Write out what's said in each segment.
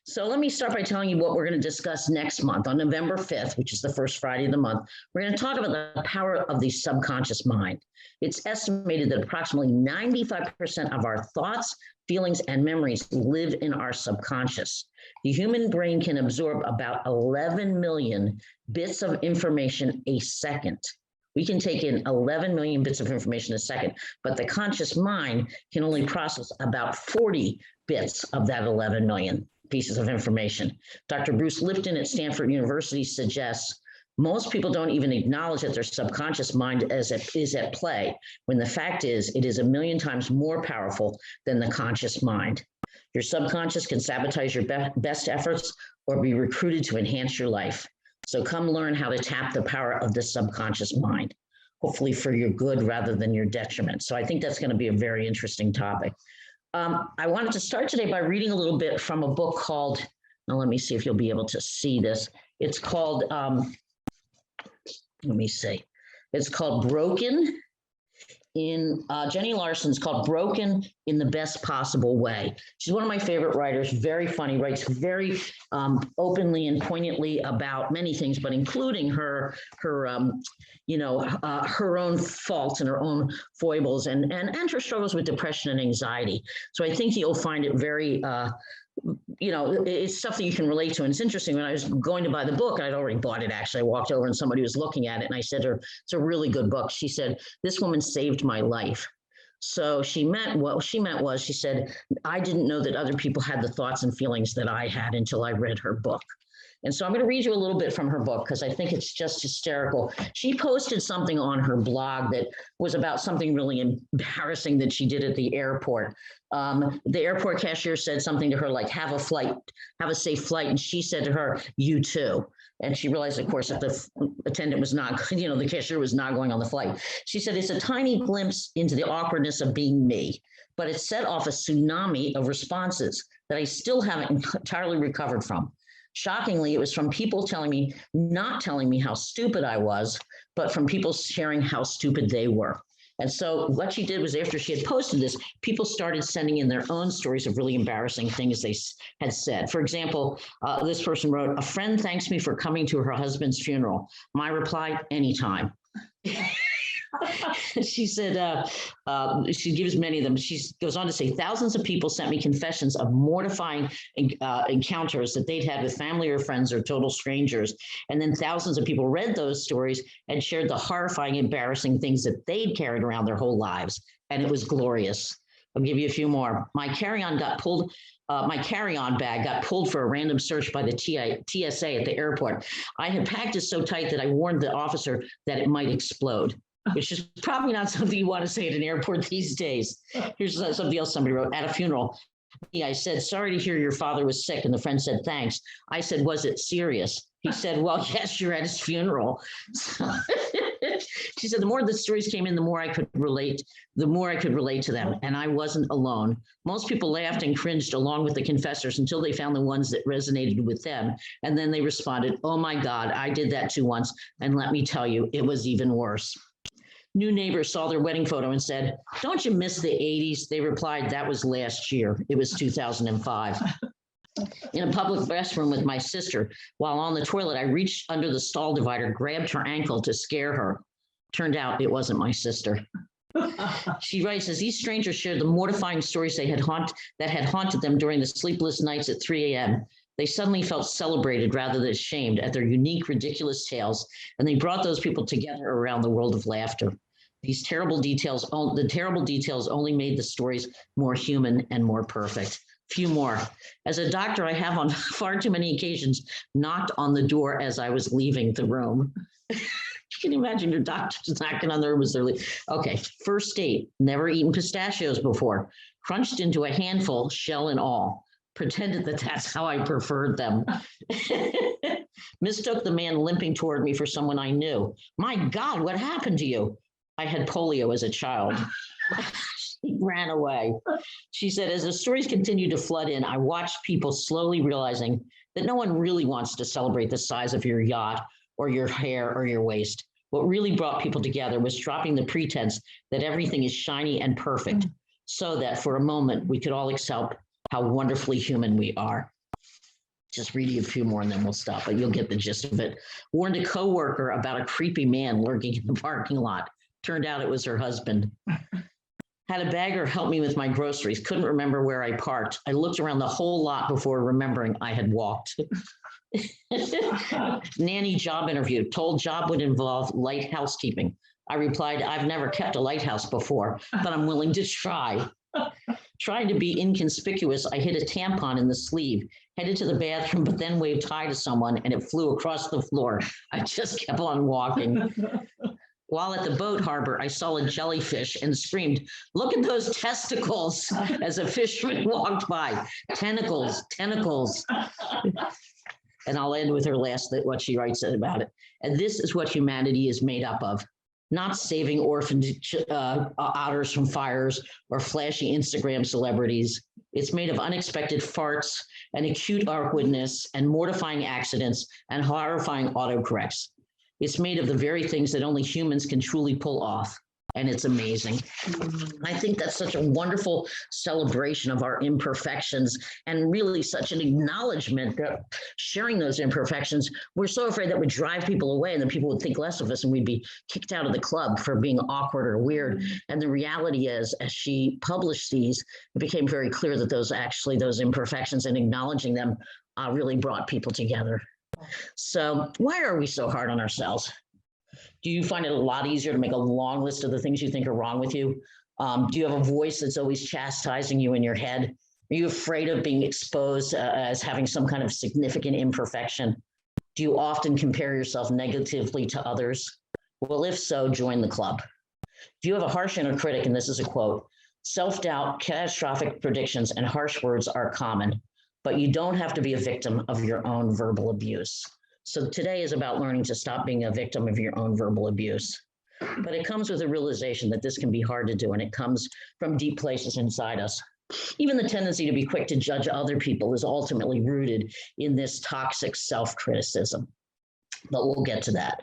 So let me start by telling you what we're going to discuss next month on November 5th, which is the first Friday of the month. We're going to talk about the power of the subconscious mind. It's estimated that approximately 95% of our thoughts, feelings, and memories live in our subconscious. The human brain can absorb about 11 million bits of information a second. We can take in 11 million bits of information a second, but the conscious mind can only process about 40 bits of that 11 million pieces of information. Dr. Bruce Lipton at Stanford University suggests most people don't even acknowledge that their subconscious mind is at play, when the fact is it is a million times more powerful than the conscious mind. Your subconscious can sabotage your best efforts or be recruited to enhance your life. So come learn how to tap the power of the subconscious mind, hopefully for your good rather than your detriment. So I think that's going to be a very interesting topic. I wanted to start today by reading a little bit from a book called, now let me see if you'll be able to see this. It's called, let me see. It's called Broken in, Jenny Larson's called Broken in the Best Possible Way. She's one of my favorite writers, very funny, writes very openly and poignantly about many things, but including her own faults and her own foibles and her struggles with depression and anxiety. So I think you'll find it very, it's stuff that you can relate to. And it's interesting, when I was going to buy the book, I'd already bought it actually. I walked over and somebody was looking at it and I said to her, it's a really good book. She said, this woman saved my life. So what she meant was, she said, I didn't know that other people had the thoughts and feelings that I had until I read her book. And so I'm going to read you a little bit from her book because I think it's just hysterical. She posted something on her blog that was about something really embarrassing that she did at the airport. The airport cashier said something to her like, have a safe flight. And she said to her, you too. And she realized, of course, that the attendant was not, the cashier was not going on the flight. She said, it's a tiny glimpse into the awkwardness of being me, but it set off a tsunami of responses that I still haven't entirely recovered from. Shockingly, it was from people not telling me how stupid I was, but from people sharing how stupid they were. And so what she did was, after she had posted this, people started sending in their own stories of really embarrassing things they had said. For example, this person wrote, a friend thanks me for coming to her husband's funeral. My reply, anytime. She said, she gives many of them. She goes on to say, thousands of people sent me confessions of mortifying encounters that they'd had with family or friends or total strangers. And then thousands of people read those stories and shared the horrifying, embarrassing things that they'd carried around their whole lives. And it was glorious. I'll give you a few more. My carry-on bag got pulled for a random search by the TSA at the airport. I had packed it so tight that I warned the officer that it might explode, which is probably not something you want to say at an airport these days. Here's something else somebody wrote. At a funeral, I said, sorry to hear your father was sick. And the friend said, thanks. I said, was it serious? He said, well, yes, you're at his funeral. She said, the more the stories came in, the more I could relate to them. And I wasn't alone. Most people laughed and cringed along with the confessors until they found the ones that resonated with them. And then they responded, oh my God, I did that too once. And let me tell you, it was even worse. New neighbors saw their wedding photo and said, don't you miss the 80s? They replied, that was last year. It was 2005. In a public restroom with my sister, while on the toilet, I reached under the stall divider, grabbed her ankle to scare her. Turned out it wasn't my sister. She writes, as these strangers shared the mortifying stories that had haunted them during the sleepless nights at 3 a.m., they suddenly felt celebrated rather than ashamed at their unique, ridiculous tales, and they brought those people together around the world of laughter. The terrible details only made the stories more human and more perfect. Few more. As a doctor, I have on far too many occasions knocked on the door as I was leaving the room. You can imagine your doctor's knocking on the room as they're leaving. Okay, first date, never eaten pistachios before, crunched into a handful, shell and all. Pretended that that's how I preferred them. Mistook the man limping toward me for someone I knew. My God, what happened to you? I had polio as a child. She ran away. She said, as the stories continued to flood in, I watched people slowly realizing that no one really wants to celebrate the size of your yacht or your hair or your waist. What really brought people together was dropping the pretense that everything is shiny and perfect, so that for a moment we could all accept how wonderfully human we are. Just read you a few more and then we'll stop, but you'll get the gist of it. Warned a coworker about a creepy man lurking in the parking lot. Turned out it was her husband. Had a bagger help me with my groceries. Couldn't remember where I parked. I looked around the whole lot before remembering I had walked. Nanny job interview. Told job would involve light housekeeping. I replied, I've never kept a lighthouse before, but I'm willing to try. Trying to be inconspicuous, I hid a tampon in the sleeve, headed to the bathroom, but then waved hi to someone and it flew across the floor. I just kept on walking. While at the boat harbor, I saw a jellyfish and screamed, look at those testicles, as a fisherman walked by. Tentacles, tentacles. And I'll end with her last, what she writes about it. And this is what humanity is made up of. Not saving orphaned otters from fires or flashy Instagram celebrities. It's made of unexpected farts and acute awkwardness and mortifying accidents and horrifying autocorrects. It's made of the very things that only humans can truly pull off. And it's amazing. I think that's such a wonderful celebration of our imperfections and really such an acknowledgement that sharing those imperfections, we're so afraid that would drive people away and then people would think less of us and we'd be kicked out of the club for being awkward or weird. And the reality is, as she published these, it became very clear that those imperfections and acknowledging them really brought people together. So why are we so hard on ourselves? Do you find it a lot easier to make a long list of the things you think are wrong with you? Do you have a voice that's always chastising you in your head? Are you afraid of being exposed as having some kind of significant imperfection? Do you often compare yourself negatively to others? Well, if so, join the club. Do you have a harsh inner critic? And this is a quote, self-doubt, catastrophic predictions, and harsh words are common, but you don't have to be a victim of your own verbal abuse. So today is about learning to stop being a victim of your own verbal abuse. But it comes with a realization that this can be hard to do, and it comes from deep places inside us. Even the tendency to be quick to judge other people is ultimately rooted in this toxic self-criticism. But we'll get to that.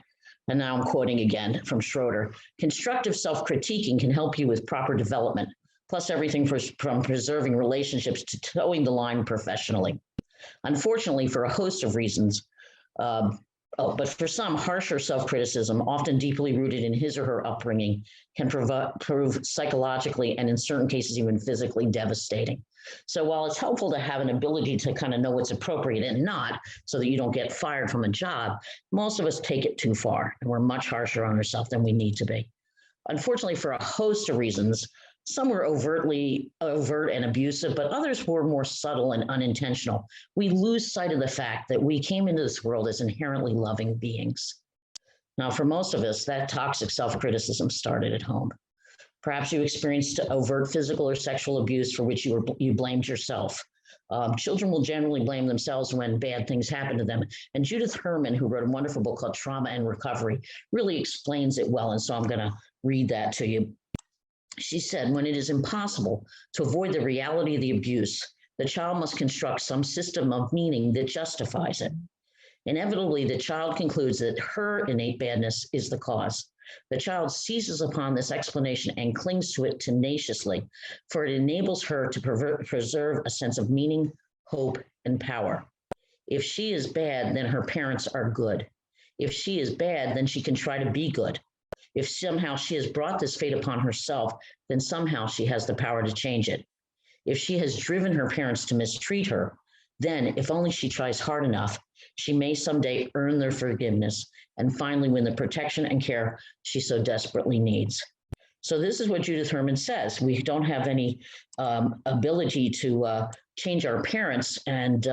And now I'm quoting again from Schroeder. Constructive self-critiquing can help you with proper development, plus everything from preserving relationships to towing the line professionally. Unfortunately, for a host of reasons, but for some, harsher self-criticism, often deeply rooted in his or her upbringing, can prove psychologically and in certain cases even physically devastating. So while it's helpful to have an ability to kind of know what's appropriate and not, so that you don't get fired from a job, most of us take it too far, and we're much harsher on ourselves than we need to be. Unfortunately, for a host of reasons, some were overt and abusive, but others were more subtle and unintentional. We lose sight of the fact that we came into this world as inherently loving beings. Now, for most of us, that toxic self-criticism started at home. Perhaps you experienced overt physical or sexual abuse for which you blamed yourself. Children will generally blame themselves when bad things happen to them. And Judith Herman, who wrote a wonderful book called Trauma and Recovery, really explains it well. And so I'm going to read that to you. She said, when it is impossible to avoid the reality of the abuse, the child must construct some system of meaning that justifies it. Inevitably, the child concludes that her innate badness is the cause. The child seizes upon this explanation and clings to it tenaciously, for it enables her to preserve a sense of meaning, hope, and power. If she is bad, then her parents are good. If she is bad, then she can try to be good. If somehow she has brought this fate upon herself, then somehow she has the power to change it. If she has driven her parents to mistreat her, then if only she tries hard enough, she may someday earn their forgiveness and finally win the protection and care she so desperately needs. So this is what Judith Herman says. We don't have any ability to change our parents. And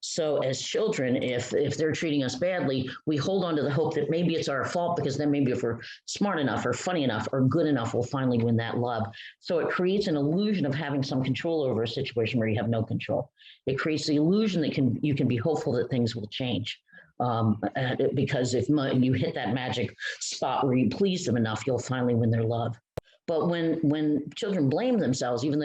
so as children, if they're treating us badly, we hold on to the hope that maybe it's our fault, because then maybe if we're smart enough or funny enough or good enough, we'll finally win that love. So it creates an illusion of having some control over a situation where you have no control. It creates the illusion that you can be hopeful that things will change. Because if you hit that magic spot where you please them enough, you'll finally win their love. But when children blame themselves, even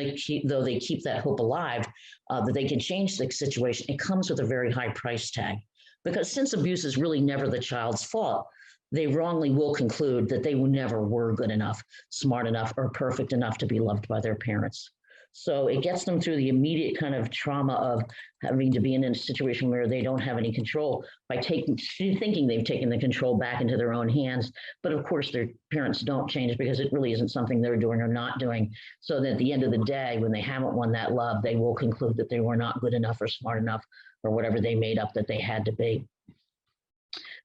though they keep that hope alive, that they can change the situation, it comes with a very high price tag. Because since abuse is really never the child's fault, they wrongly will conclude that they never were good enough, smart enough, or perfect enough to be loved by their parents. So it gets them through the immediate kind of trauma of having to be in a situation where they don't have any control by thinking they've taken the control back into their own hands. But of course, their parents don't change because it really isn't something they're doing or not doing. So that at the end of the day, when they haven't won that love, they will conclude that they were not good enough or smart enough or whatever they made up that they had to be.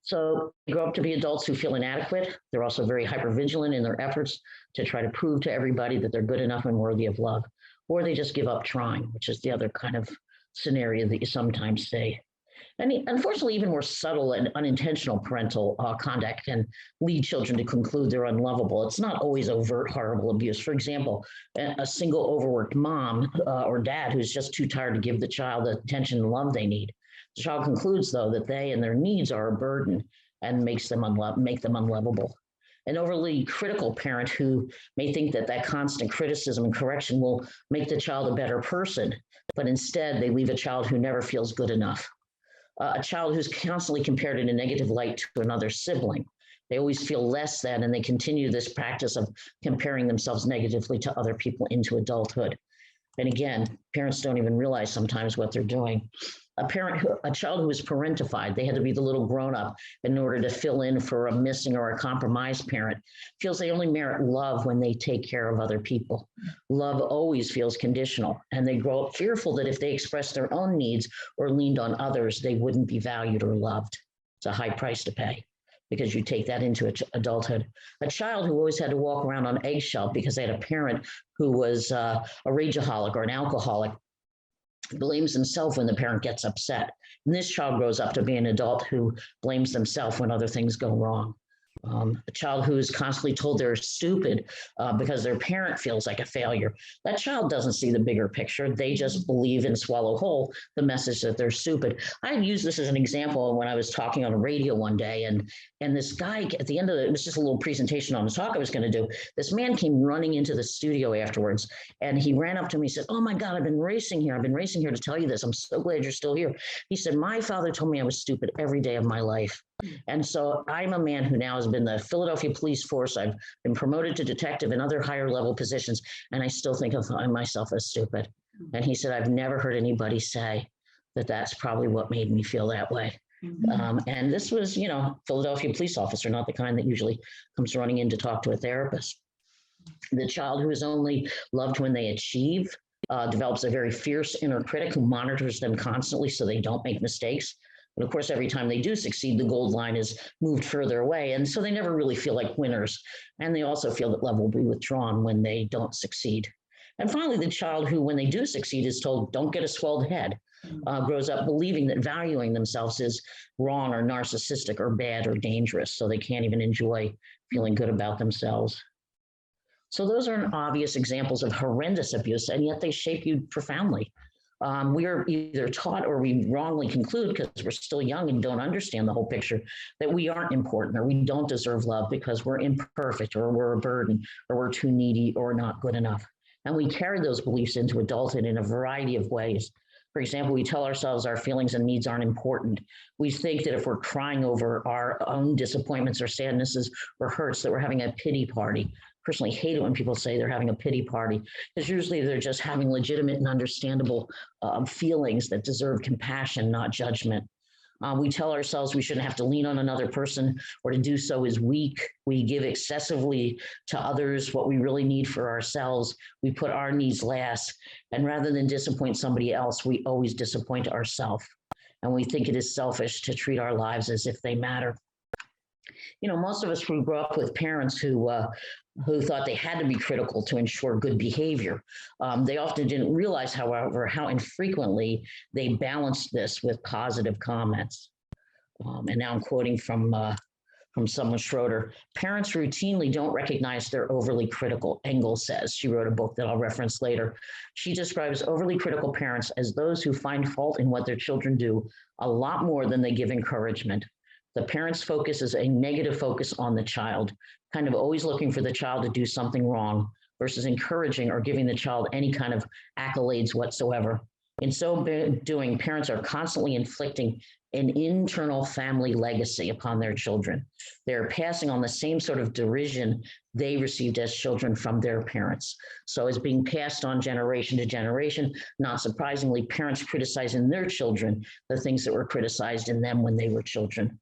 So they grow up to be adults who feel inadequate. They're also very hypervigilant in their efforts to try to prove to everybody that they're good enough and worthy of love. Or they just give up trying, which is the other kind of scenario that you sometimes see. And unfortunately, even more subtle and unintentional parental conduct can lead children to conclude they're unlovable. It's not always overt, horrible abuse. For example, a single overworked mom or dad who's just too tired to give the child the attention and love they need. The child concludes, though, that they and their needs are a burden and make them unlovable. An overly critical parent who may think that constant criticism and correction will make the child a better person, but instead they leave a child who never feels good enough. A child who's constantly compared in a negative light to another sibling. They always feel less than, and they continue this practice of comparing themselves negatively to other people into adulthood. And again, parents don't even realize sometimes what they're doing. A child who is parentified, they had to be the little grown-up in order to fill in for a missing or a compromised parent, feels they only merit love when they take care of other people. Love always feels conditional, and they grow up fearful that if they expressed their own needs or leaned on others, they wouldn't be valued or loved. It's a high price to pay because you take that into adulthood. A child who always had to walk around on eggshells because they had a parent who was a rageaholic or an alcoholic blames himself when the parent gets upset. And this child grows up to be an adult who blames themselves when other things go wrong. A child who is constantly told they're stupid because their parent feels like a failure. That child doesn't see the bigger picture. They just believe and swallow whole the message that they're stupid. I used this as an example when I was talking on a radio one day, and this guy at the end of it was just a little presentation on the talk I was going to do. This man came running into the studio afterwards, and he ran up to me and said, "Oh my God, I've been racing here. I've been racing here to tell you this. I'm so glad you're still here." He said, "My father told me I was stupid every day of my life." And so I'm a man who now has been the Philadelphia police force. I've been promoted to detective and other higher level positions, and I still think of myself as stupid. And he said, "I've never heard anybody say that that's probably what made me feel that way." And this was, Philadelphia police officer, not the kind that usually comes running in to talk to a therapist. The child who is only loved when they achieve develops a very fierce inner critic who monitors them constantly so they don't make mistakes. But of course, every time they do succeed, the gold line is moved further away. And so they never really feel like winners. And they also feel that love will be withdrawn when they don't succeed. And finally, the child who, when they do succeed, is told, "Don't get a swelled head," grows up believing that valuing themselves is wrong or narcissistic or bad or dangerous. So they can't even enjoy feeling good about themselves. So those are obvious examples of horrendous abuse, and yet they shape you profoundly. We are either taught or we wrongly conclude, because we're still young and don't understand the whole picture, that we aren't important or we don't deserve love because we're imperfect or we're a burden or we're too needy or not good enough. And we carry those beliefs into adulthood in a variety of ways. For example, we tell ourselves our feelings and needs aren't important. We think that if we're crying over our own disappointments or sadnesses or hurts, that we're having a pity party. Personally hate it when people say they're having a pity party, because usually they're just having legitimate and understandable feelings that deserve compassion, not judgment. We tell ourselves we shouldn't have to lean on another person, or to do so is weak. We give excessively to others what we really need for ourselves. We put our needs last. And rather than disappoint somebody else, we always disappoint ourselves. And we think it is selfish to treat our lives as if they matter. Most of us who grew up with parents who thought they had to be critical to ensure good behavior. They often didn't realize, however, how infrequently they balanced this with positive comments. And now I'm quoting from someone, Schroeder. "Parents routinely don't recognize they're overly critical," Engel says. She wrote a book that I'll reference later. She describes overly critical parents as those who find fault in what their children do a lot more than they give encouragement. The parent's focus is a negative focus on the child, kind of always looking for the child to do something wrong versus encouraging or giving the child any kind of accolades whatsoever. In so doing, parents are constantly inflicting an internal family legacy upon their children. They're passing on the same sort of derision they received as children from their parents. So it's being passed on generation to generation. Not surprisingly, parents criticizing their children the things that were criticized in them when they were children.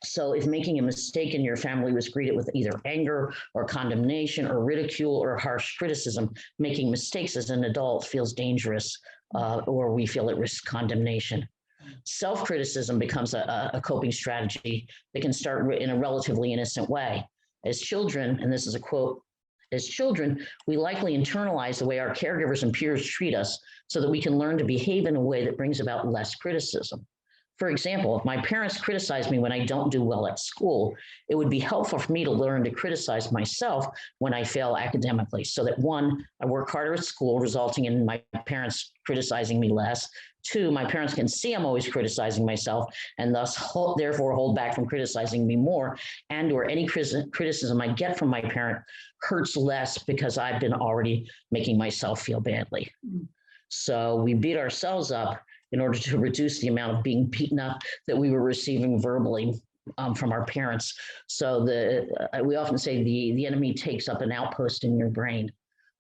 So if making a mistake in your family was greeted with either anger or condemnation or ridicule or harsh criticism, making mistakes as an adult feels dangerous, or we feel it risks condemnation. Self-criticism becomes a coping strategy that can start in a relatively innocent way. As children, and this is a quote, as children, we likely internalize the way our caregivers and peers treat us so that we can learn to behave in a way that brings about less criticism. For example, if my parents criticize me when I don't do well at school, it would be helpful for me to learn to criticize myself when I fail academically, so that one, I work harder at school, resulting in my parents criticizing me less. Two, my parents can see I'm always criticizing myself and thus therefore hold back from criticizing me more, and or any criticism I get from my parent hurts less because I've been already making myself feel badly. So we beat ourselves up in order to reduce the amount of being beaten up that we were receiving verbally from our parents. So we often say the enemy takes up an outpost in your brain.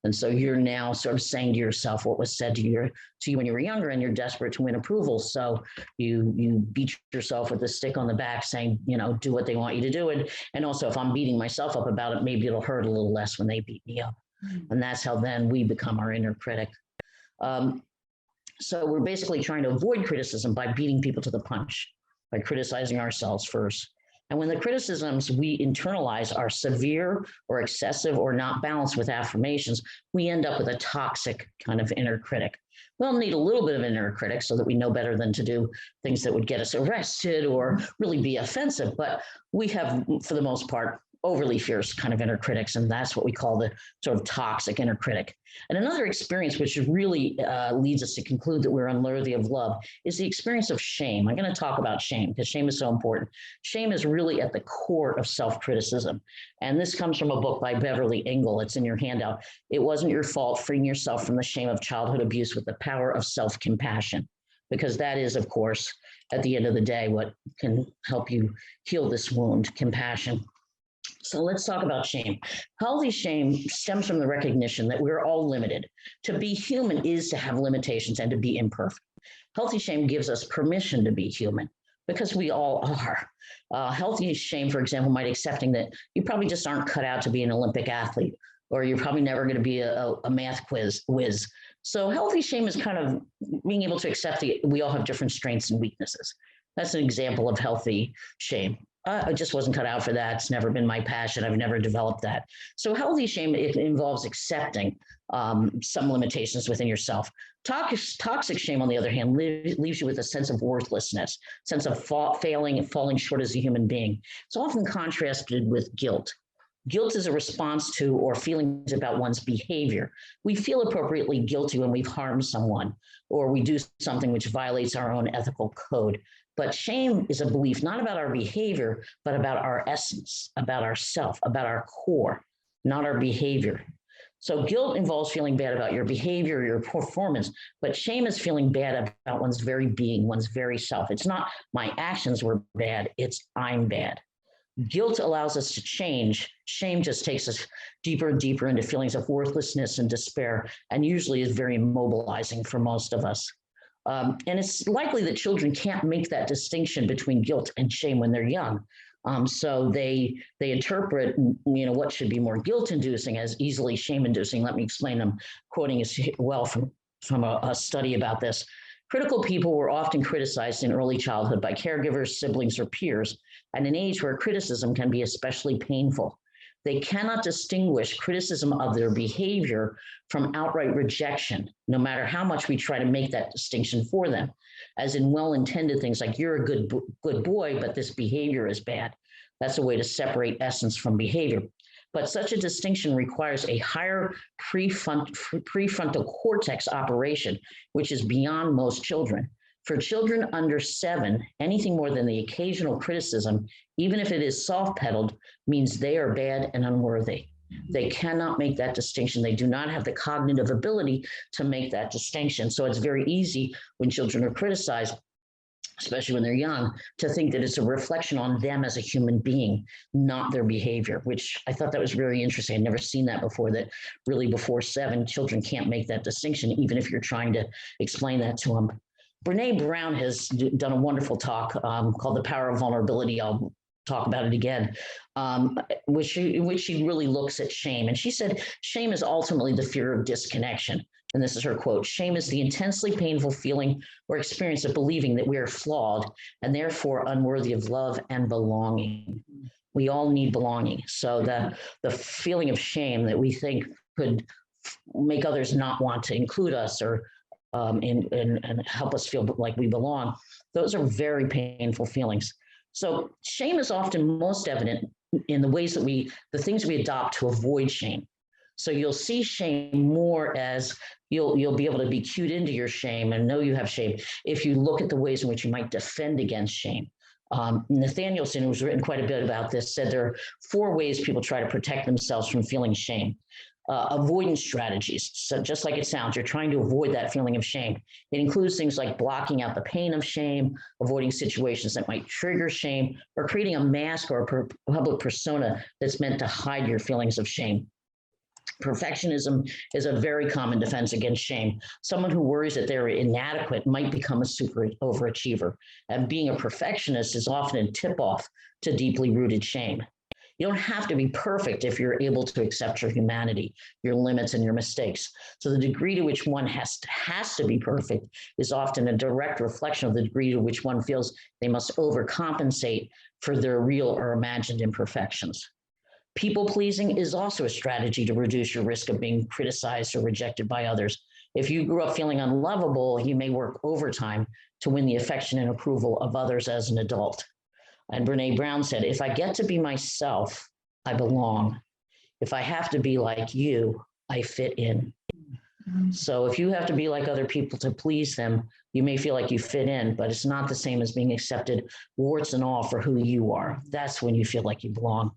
And so you're now sort of saying to yourself what was said to you when you were younger, and you're desperate to win approval. So you beat yourself with a stick on the back saying, do what they want you to do. And also, if I'm beating myself up about it, maybe it'll hurt a little less when they beat me up. And that's how then we become our inner critic. So we're basically trying to avoid criticism by beating people to the punch, by criticizing ourselves first. And when the criticisms we internalize are severe or excessive or not balanced with affirmations, we end up with a toxic kind of inner critic. We'll need a little bit of inner critic so that we know better than to do things that would get us arrested or really be offensive. But we have, for the most part, overly fierce kind of inner critics, and that's what we call the sort of toxic inner critic. And another experience which really leads us to conclude that we're unworthy of love is the experience of shame. I'm going to talk about shame because shame is so important. Shame is really at the core of self-criticism. And this comes from a book by Beverly Engel. It's in your handout. It Wasn't Your Fault, Freeing Yourself from the Shame of Childhood Abuse with the Power of Self-Compassion. Because that is, of course, at the end of the day, what can help you heal this wound, compassion. So let's talk about shame. Healthy shame stems from the recognition that we're all limited. To be human is to have limitations and to be imperfect. Healthy shame gives us permission to be human because we all are. Healthy shame, for example, might accepting that you probably just aren't cut out to be an Olympic athlete, or you're probably never going to be a math whiz. So healthy shame is kind of being able to accept that we all have different strengths and weaknesses. That's an example of healthy shame. I just wasn't cut out for that. It's never been my passion. I've never developed that. So healthy shame, it involves accepting some limitations within yourself. Toxic shame, on the other hand, leaves you with a sense of worthlessness, sense of failing and falling short as a human being. It's often contrasted with guilt. Guilt is a response to or feelings about one's behavior. We feel appropriately guilty when we've harmed someone or we do something which violates our own ethical code. But shame is a belief not about our behavior, but about our essence, about ourself, about our core, not our behavior. So guilt involves feeling bad about your behavior, your performance, but shame is feeling bad about one's very being, one's very self. It's not my actions were bad, it's I'm bad. Guilt allows us to change. Shame just takes us deeper and deeper into feelings of worthlessness and despair, and usually is very immobilizing for most of us. And it's likely that children can't make that distinction between guilt and shame when they're young. So they interpret, what should be more guilt-inducing as easily shame-inducing. Let me explain. I'm quoting as well from a study about this. Critical people were often criticized in early childhood by caregivers, siblings, or peers at an age where criticism can be especially painful. They cannot distinguish criticism of their behavior from outright rejection, no matter how much we try to make that distinction for them, as in well-intended things like you're a good boy, but this behavior is bad. That's a way to separate essence from behavior. But such a distinction requires a higher prefrontal cortex operation, which is beyond most children. For children under 7, anything more than the occasional criticism, even if it is soft-pedaled, means they are bad and unworthy. They cannot make that distinction. They do not have the cognitive ability to make that distinction. So it's very easy when children are criticized, especially when they're young, to think that it's a reflection on them as a human being, not their behavior, which I thought that was very interesting. I'd never seen that before, that really before 7, children can't make that distinction, even if you're trying to explain that to them. Brene Brown has done a wonderful talk called The Power of Vulnerability. I'll talk about it again, which she really looks at shame. And she said, shame is ultimately the fear of disconnection. And this is her quote: shame is the intensely painful feeling or experience of believing that we are flawed and therefore unworthy of love and belonging. We all need belonging. So the feeling of shame that we think could make others not want to include us or and help us feel like we belong, those are very painful feelings. So shame is often most evident in the ways that the things we adopt to avoid shame. So you'll see shame more as you'll be able to be cued into your shame and know you have shame if you look at the ways in which you might defend against shame. Nathanielson, who's written quite a bit about this, said there are 4 ways people try to protect themselves from feeling shame. Avoidance strategies. So just like it sounds, you're trying to avoid that feeling of shame. It includes things like blocking out the pain of shame, avoiding situations that might trigger shame, or creating a mask or a public persona that's meant to hide your feelings of shame. Perfectionism is a very common defense against shame. Someone who worries that they're inadequate might become a super overachiever. And being a perfectionist is often a tip-off to deeply rooted shame. You don't have to be perfect if you're able to accept your humanity, your limits, and your mistakes. So the degree to which one has to be perfect is often a direct reflection of the degree to which one feels they must overcompensate for their real or imagined imperfections. People-pleasing is also a strategy to reduce your risk of being criticized or rejected by others. If you grew up feeling unlovable, you may work overtime to win the affection and approval of others as an adult. And Brene Brown said, if I get to be myself, I belong. If I have to be like you, I fit in. So if you have to be like other people to please them, you may feel like you fit in, but it's not the same as being accepted, warts and all, for who you are. That's when you feel like you belong.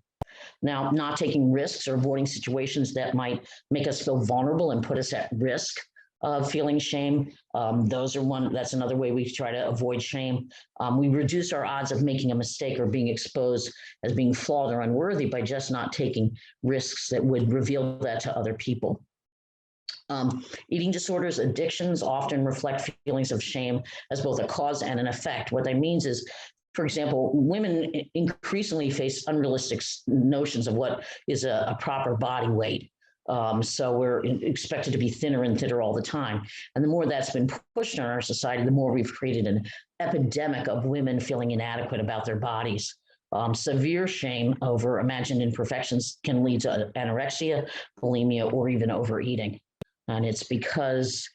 Now, not taking risks or avoiding situations that might make us feel vulnerable and put us at risk of feeling shame. That's another way we try to avoid shame. We reduce our odds of making a mistake or being exposed as being flawed or unworthy by just not taking risks that would reveal that to other people. Eating disorders, addictions often reflect feelings of shame as both a cause and an effect. What that means is, for example, women increasingly face unrealistic notions of what is a proper body weight. So we're expected to be thinner and thinner all the time. And the more that's been pushed on our society, the more we've created an epidemic of women feeling inadequate about their bodies. Severe shame over imagined imperfections can lead to anorexia, bulimia, or even overeating. And it's because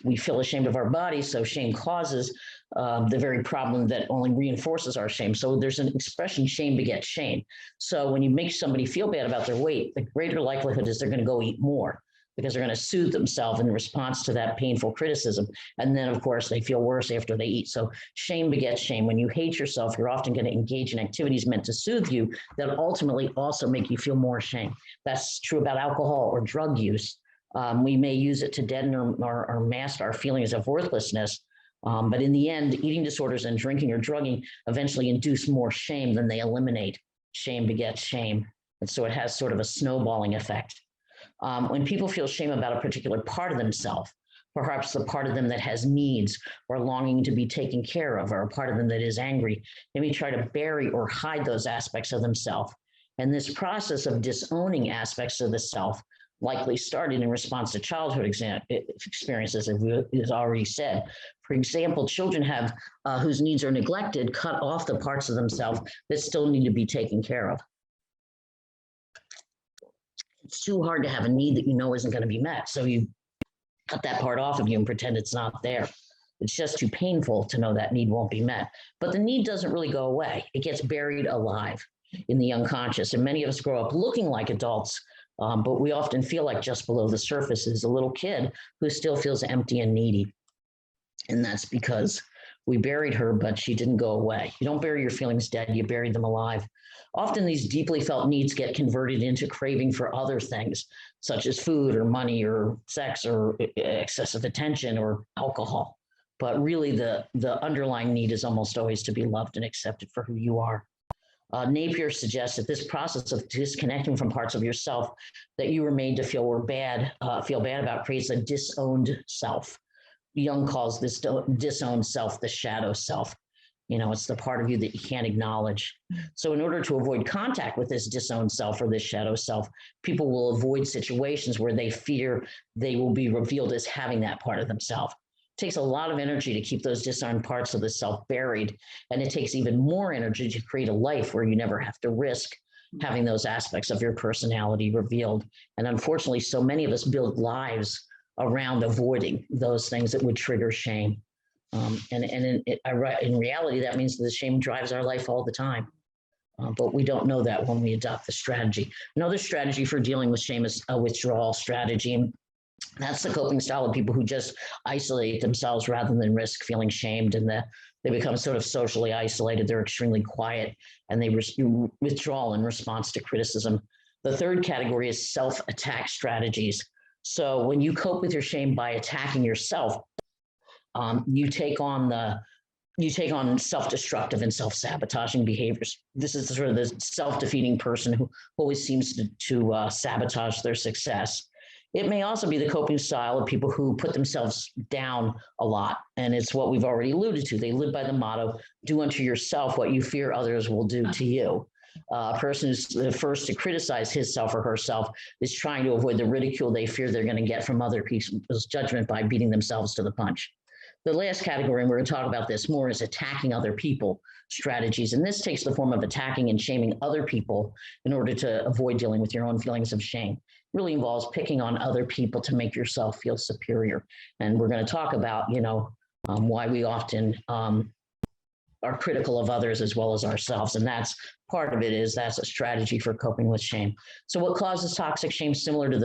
we feel ashamed of our bodies, so shame causes the very problem that only reinforces our shame. So there's an expression, shame begets shame. So when you make somebody feel bad about their weight, the greater likelihood is they're going to go eat more because they're going to soothe themselves in response to that painful criticism. And then, of course, they feel worse after they eat. So shame begets shame. When you hate yourself, you're often going to engage in activities meant to soothe you that ultimately also make you feel more shame. That's true about alcohol or drug use. We may use it to deaden or mask our feelings of worthlessness. But in the end, eating disorders and drinking or drugging eventually induce more shame than they eliminate. Shame begets shame. And so it has sort of a snowballing effect. When people feel shame about a particular part of themselves, perhaps the part of them that has needs or longing to be taken care of, or a part of them that is angry, they may try to bury or hide those aspects of themselves. And this process of disowning aspects of the self likely started in response to childhood experiences, as is already said. For example, children have whose needs are neglected, cut off the parts of themselves that still need to be taken care of. It's too hard to have a need that you know isn't going to be met, so you cut that part off of you and pretend it's not there. It's just too painful to know that need won't be met. But the need doesn't really go away. It gets buried alive in the unconscious, and many of us grow up looking like adults, but we often feel like just below the surface is a little kid who still feels empty and needy. And that's because We buried her, but she didn't go away. You don't bury your feelings dead, you bury them alive. Often these deeply felt needs get converted into craving for other things, such as food or money or sex or excessive attention or alcohol. But really the underlying need is almost always to be loved and accepted for who you are. Napier suggests that this process of disconnecting from parts of yourself that you were made to feel bad about creates a disowned self. Jung calls this disowned self the shadow self. It's the part of you that you can't acknowledge. So in order to avoid contact with this disowned self or this shadow self, people will avoid situations where they fear they will be revealed as having that part of themselves. It takes a lot of energy to keep those disowned parts of the self buried, and it takes even more energy to create a life where you never have to risk having those aspects of your personality revealed. And unfortunately, so many of us build lives around avoiding those things that would trigger shame. In reality, that means that the shame drives our life all the time. But we don't know that when we adopt the strategy. Another strategy for dealing with shame is a withdrawal strategy. And that's the coping style of people who just isolate themselves rather than risk feeling shamed, and they become sort of socially isolated. They're extremely quiet, and they withdraw in response to criticism. The third category is self-attack strategies. So when you cope with your shame by attacking yourself, you take on self-destructive and self-sabotaging behaviors. This is sort of the self-defeating person who always seems to sabotage their success. It may also be the coping style of people who put themselves down a lot. And it's what we've already alluded to. They live by the motto, do unto yourself what you fear others will do to you. A person who's the first to criticize himself or herself is trying to avoid the ridicule they fear they're going to get from other people's judgment by beating themselves to the punch. The last category, and we're going to talk about this more, is attacking other people strategies. And this takes the form of attacking and shaming other people in order to avoid dealing with your own feelings of shame. It really involves picking on other people to make yourself feel superior. And we're going to talk about, why we often are critical of others as well as ourselves. And that's part of it, that's a strategy for coping with shame. So what causes toxic shame? Similar to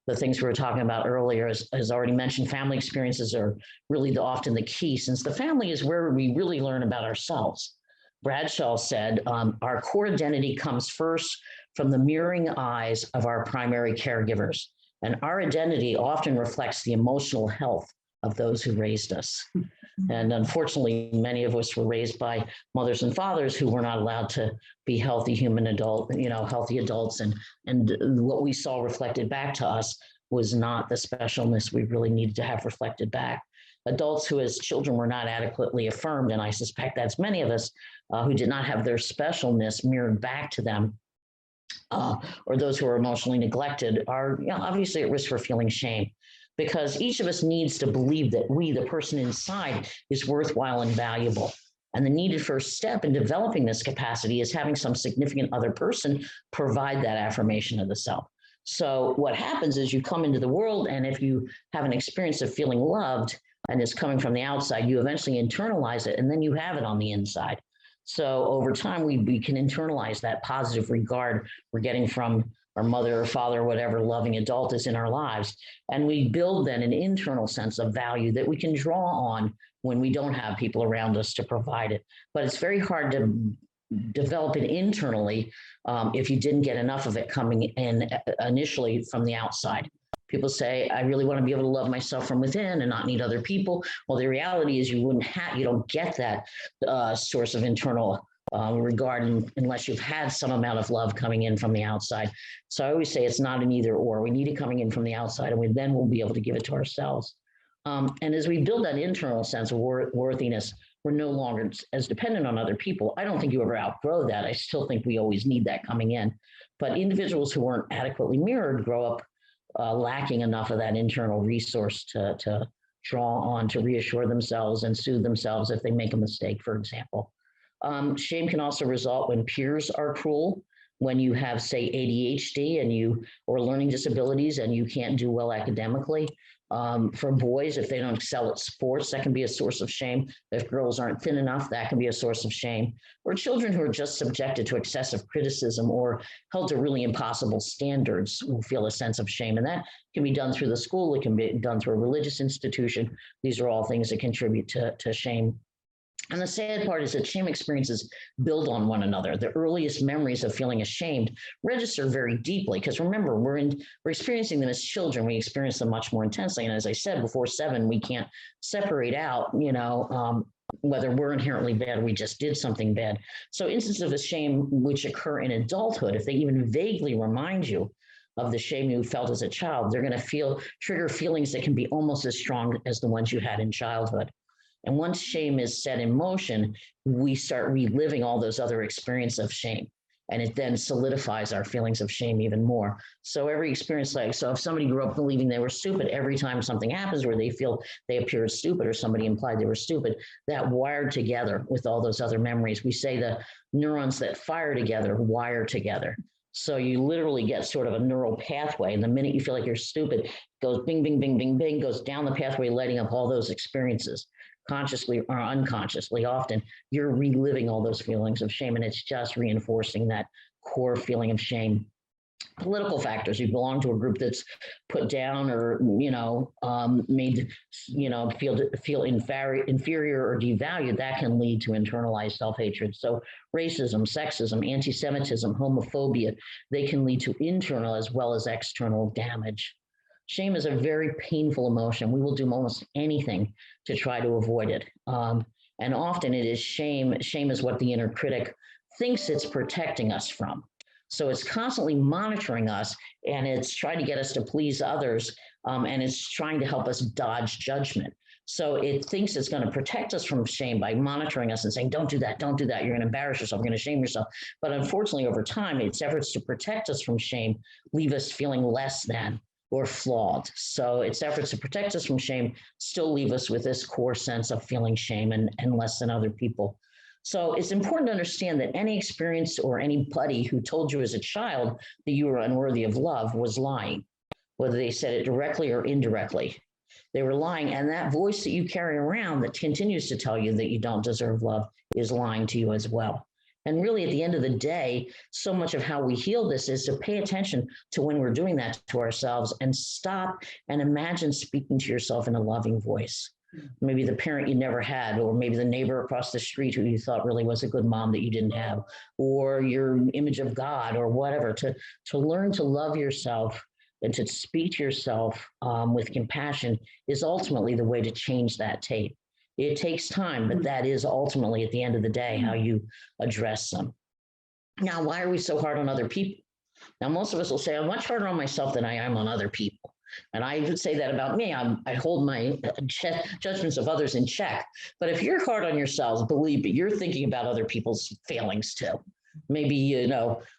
the things we were talking about earlier, as already mentioned, family experiences are really often the key, since the family is where we really learn about ourselves. Bradshaw said, our core identity comes first from the mirroring eyes of our primary caregivers. And our identity often reflects the emotional health of those who raised us. And unfortunately, many of us were raised by mothers and fathers who were not allowed to be healthy healthy adults. And what we saw reflected back to us was not the specialness we really needed to have reflected back. Adults who as children were not adequately affirmed, and I suspect that's many of us who did not have their specialness mirrored back to them, or those who are emotionally neglected are obviously at risk for feeling shame. Because each of us needs to believe that we, the person inside, is worthwhile and valuable. And the needed first step in developing this capacity is having some significant other person provide that affirmation of the self. So what happens is you come into the world, and if you have an experience of feeling loved and it's coming from the outside, you eventually internalize it, and then you have it on the inside. So over time, we can internalize that positive regard we're getting from our mother or father or whatever loving adult is in our lives. And we build then an internal sense of value that we can draw on when we don't have people around us to provide it. But it's very hard to develop it internally if you didn't get enough of it coming in initially from the outside. People say, I really want to be able to love myself from within and not need other people. Well, the reality is you don't get that source of internal regard unless you've had some amount of love coming in from the outside. So I always say it's not an either or. We need it coming in from the outside, and then we'll be able to give it to ourselves. And as we build that internal sense of worthiness, we're no longer as dependent on other people. I don't think you ever outgrow that. I still think we always need that coming in. But individuals who weren't adequately mirrored grow up lacking enough of that internal resource to draw on to reassure themselves and soothe themselves if they make a mistake, for example. Shame can also result when peers are cruel, when you have, say, ADHD or learning disabilities and you can't do well academically. For boys, if they don't excel at sports, that can be a source of shame. If girls aren't thin enough, that can be a source of shame. Or children who are just subjected to excessive criticism or held to really impossible standards will feel a sense of shame. And that can be done through the school. It can be done through a religious institution. These are all things that contribute to shame. And the sad part is that shame experiences build on one another. The earliest memories of feeling ashamed register very deeply because remember, we're experiencing them as children. We experience them much more intensely. And as I said, before 7, we can't separate out, whether we're inherently bad or we just did something bad. So instances of shame which occur in adulthood, if they even vaguely remind you of the shame you felt as a child, they're going to trigger feelings that can be almost as strong as the ones you had in childhood. And once shame is set in motion, we start reliving all those other experiences of shame. And it then solidifies our feelings of shame even more. So every experience, so if somebody grew up believing they were stupid, every time something happens where they feel they appeared stupid or somebody implied they were stupid, that wired together with all those other memories. We say the neurons that fire together wire together. So you literally get sort of a neural pathway. And the minute you feel like you're stupid, it goes bing, bing, bing, bing, bing, goes down the pathway, lighting up all those experiences. Consciously or unconsciously, often you're reliving all those feelings of shame, and it's just reinforcing that core feeling of shame. Political factors, you belong to a group that's put down or made feel inferior or devalued, that can lead to internalized self-hatred. So racism, sexism, anti-Semitism, homophobia, they can lead to internal as well as external damage. Shame is a very painful emotion. We will do almost anything to try to avoid it. And often it is shame. Shame is what the inner critic thinks it's protecting us from. So it's constantly monitoring us, and it's trying to get us to please others, and it's trying to help us dodge judgment. So it thinks it's going to protect us from shame by monitoring us and saying, don't do that, don't do that. You're going to embarrass yourself, you're going to shame yourself. But unfortunately, over time, its efforts to protect us from shame leave us feeling less than or flawed. So its efforts to protect us from shame still leave us with this core sense of feeling shame and less than other people. So it's important to understand that any experience or anybody who told you as a child that you were unworthy of love was lying, whether they said it directly or indirectly. They were lying, and that voice that you carry around that continues to tell you that you don't deserve love is lying to you as well. And really, at the end of the day, so much of how we heal this is to pay attention to when we're doing that to ourselves and stop and imagine speaking to yourself in a loving voice. Maybe the parent you never had, or maybe the neighbor across the street who you thought really was a good mom that you didn't have, or your image of God or whatever, to learn to love yourself and to speak to yourself with compassion is ultimately the way to change that tape. It takes time, but that is ultimately, at the end of the day, how you address them. Now, why are we so hard on other people? Now, most of us will say, I'm much harder on myself than I am on other people. And I would say that about me. I hold my judgments of others in check. But if you're hard on yourselves, believe me, you're thinking about other people's failings too. Maybe,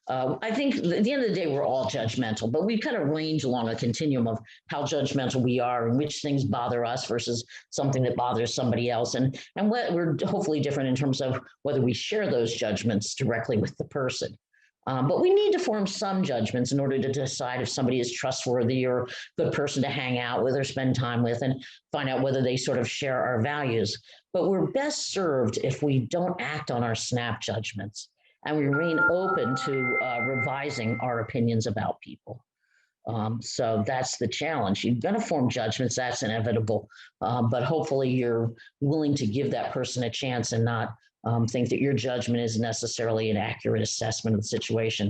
I think at the end of the day, we're all judgmental, but we kind of range along a continuum of how judgmental we are and which things bother us versus something that bothers somebody else. And what we're hopefully different in terms of whether we share those judgments directly with the person. But we need to form some judgments in order to decide if somebody is trustworthy or a good person to hang out with or spend time with, and find out whether they sort of share our values. But we're best served if we don't act on our snap judgments and we remain open to revising our opinions about people. So that's the challenge. You're going to form judgments, that's inevitable, but hopefully you're willing to give that person a chance and not think that your judgment is necessarily an accurate assessment of the situation.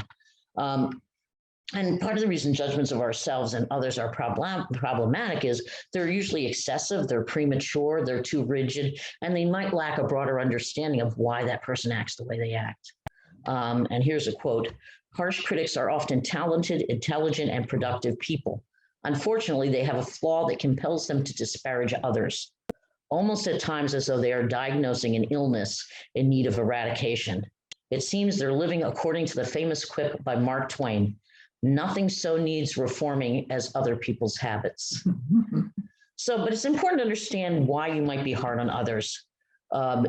And part of the reason judgments of ourselves and others are problematic is they're usually excessive, they're premature, they're too rigid, and they might lack a broader understanding of why that person acts the way they act. And here's a quote: harsh critics are often talented, intelligent, and productive people. Unfortunately, they have a flaw that compels them to disparage others, almost at times as though they are diagnosing an illness in need of eradication. It seems they're living according to the famous quip by Mark Twain: nothing so needs reforming as other people's habits. So, but it's important to understand why you might be hard on others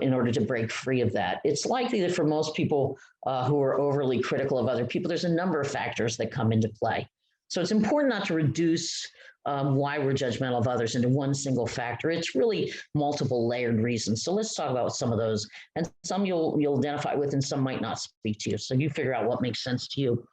in order to break free of that. It's likely that for most people who are overly critical of other people, there's a number of factors that come into play. So it's important not to reduce why we're judgmental of others into one single factor. It's really multiple layered reasons. So let's talk about some of those. And some you'll identify with and some might not speak to you. So you figure out what makes sense to you.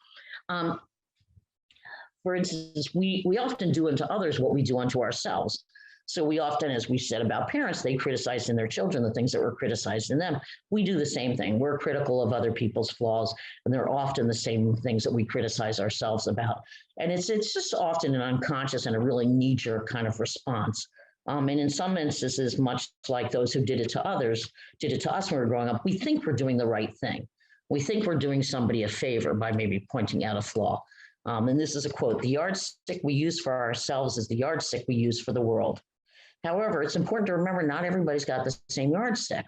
For instance, we often do unto others what we do unto ourselves. So we often, as we said about parents, they criticize in their children the things that were criticized in them. We do the same thing. We're critical of other people's flaws, and they're often the same things that we criticize ourselves about. And it's just often an unconscious and a really knee-jerk kind of response. And in some instances, much like those who did it to others, did it to us when we were growing up, we think we're doing the right thing. We think we're doing somebody a favor by maybe pointing out a flaw. And this is a quote: "The yardstick we use for ourselves is the yardstick we use for the world." However, it's important to remember not everybody's got the same yardstick.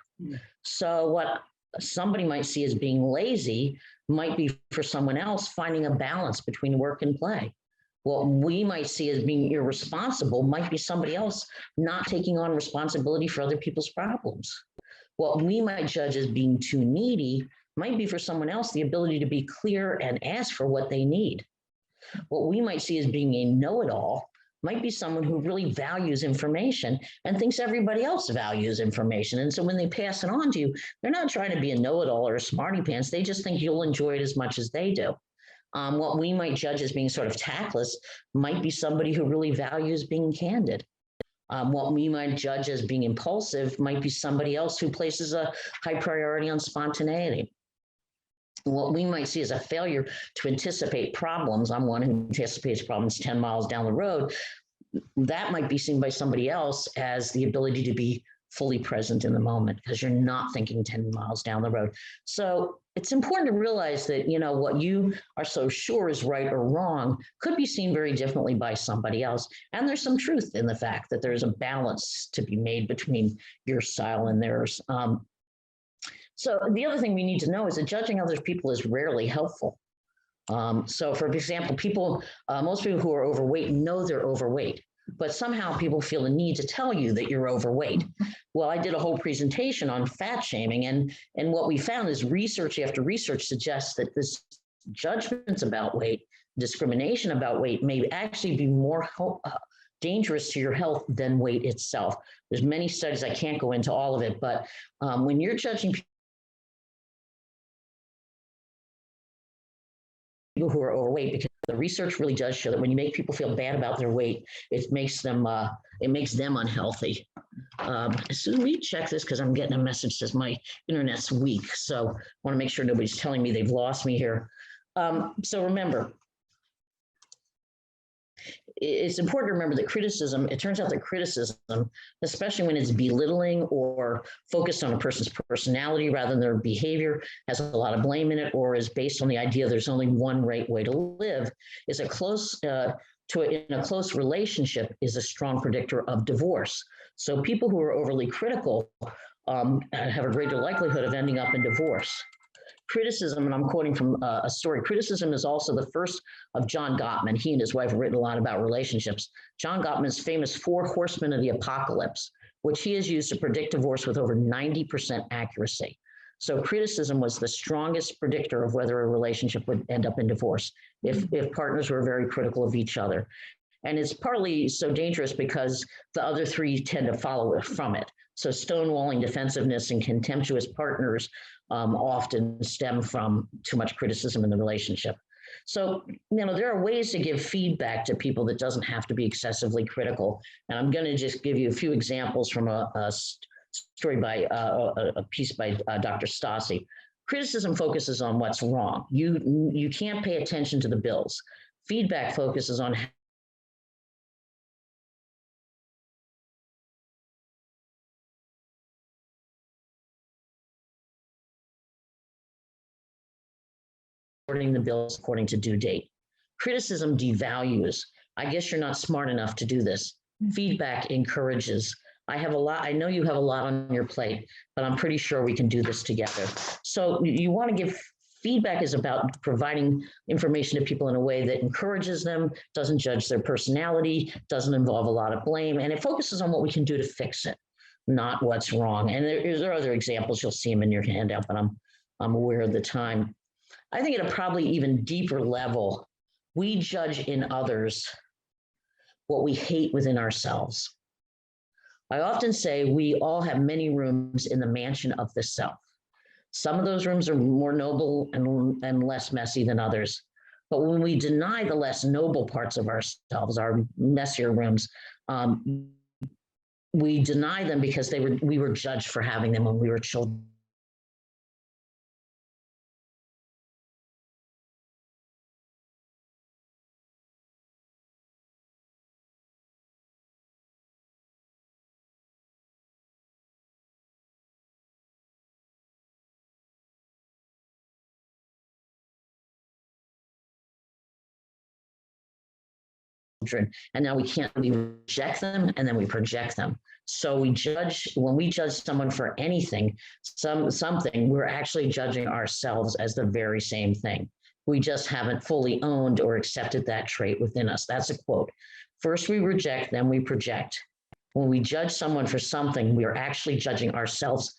So what somebody might see as being lazy might be for someone else finding a balance between work and play. What we might see as being irresponsible might be somebody else not taking on responsibility for other people's problems. What we might judge as being too needy might be for someone else the ability to be clear and ask for what they need. What we might see as being a know-it-all might be someone who really values information and thinks everybody else values information. And so when they pass it on to you, they're not trying to be a know-it-all or a smarty pants. They just think you'll enjoy it as much as they do. What we might judge as being sort of tactless might be somebody who really values being candid. What we might judge as being impulsive might be somebody else who places a high priority on spontaneity. What we might see as a failure to anticipate problems, I'm one who anticipates problems 10 miles down the road, that might be seen by somebody else as the ability to be fully present in the moment because you're not thinking 10 miles down the road. So it's important to realize that, you know, what you are so sure is right or wrong could be seen very differently by somebody else. And there's some truth in the fact that there's a balance to be made between your style and theirs. So the other thing we need to know is that judging other people is rarely helpful. So for example, most people who are overweight know they're overweight, but somehow people feel the need to tell you that you're overweight. Well, I did a whole presentation on fat shaming, and what we found is research after research suggests that this judgments about weight, discrimination about weight may actually be more dangerous to your health than weight itself. There's many studies, I can't go into all of it, but when you're judging people who are overweight, because the research really does show that when you make people feel bad about their weight, it makes them unhealthy. So let me check this because I'm getting a message that says my internet's weak. So I want to make sure nobody's telling me they've lost me here. So remember, it's important to remember that criticism, it turns out that criticism, especially when it's belittling or focused on a person's personality rather than their behavior, has a lot of blame in it, or is based on the idea there's only one right way to live, is in a close relationship is a strong predictor of divorce. So people who are overly critical have a greater likelihood of ending up in divorce. Criticism, and I'm quoting from a story, criticism is also the first of John Gottman. He and his wife have written a lot about relationships. John Gottman's famous 4 horsemen of the apocalypse, which he has used to predict divorce with over 90% accuracy. So criticism was the strongest predictor of whether a relationship would end up in divorce if partners were very critical of each other. And it's partly so dangerous because the other 3 tend to follow from it. So stonewalling, defensiveness, and contemptuous partners often stem from too much criticism in the relationship. So, you know, there are ways to give feedback to people that doesn't have to be excessively critical. And I'm going to just give you a few examples from a story by a piece by Dr. Stassi. Criticism focuses on what's wrong. You can't pay attention to the bills. Feedback focuses on reporting the bills according to due date. Criticism devalues. I guess you're not smart enough to do this. Feedback encourages. I know you have a lot on your plate, but I'm pretty sure we can do this together. So you want to give feedback is about providing information to people in a way that encourages them, doesn't judge their personality, doesn't involve a lot of blame, and it focuses on what we can do to fix it, not what's wrong. And there are other examples, you'll see them in your handout, but I'm aware of the time. I think at a probably even deeper level, we judge in others what we hate within ourselves. I often say we all have many rooms in the mansion of the self. Some of those rooms are more noble and less messy than others. But when we deny the less noble parts of ourselves, our messier rooms, we deny them because we were judged for having them when we were children. And now we reject them, and then we project them. So when we judge someone for anything, something, we're actually judging ourselves as the very same thing. We just haven't fully owned or accepted that trait within us. That's a quote. First we reject, then we project. When we judge someone for something, we are actually judging ourselves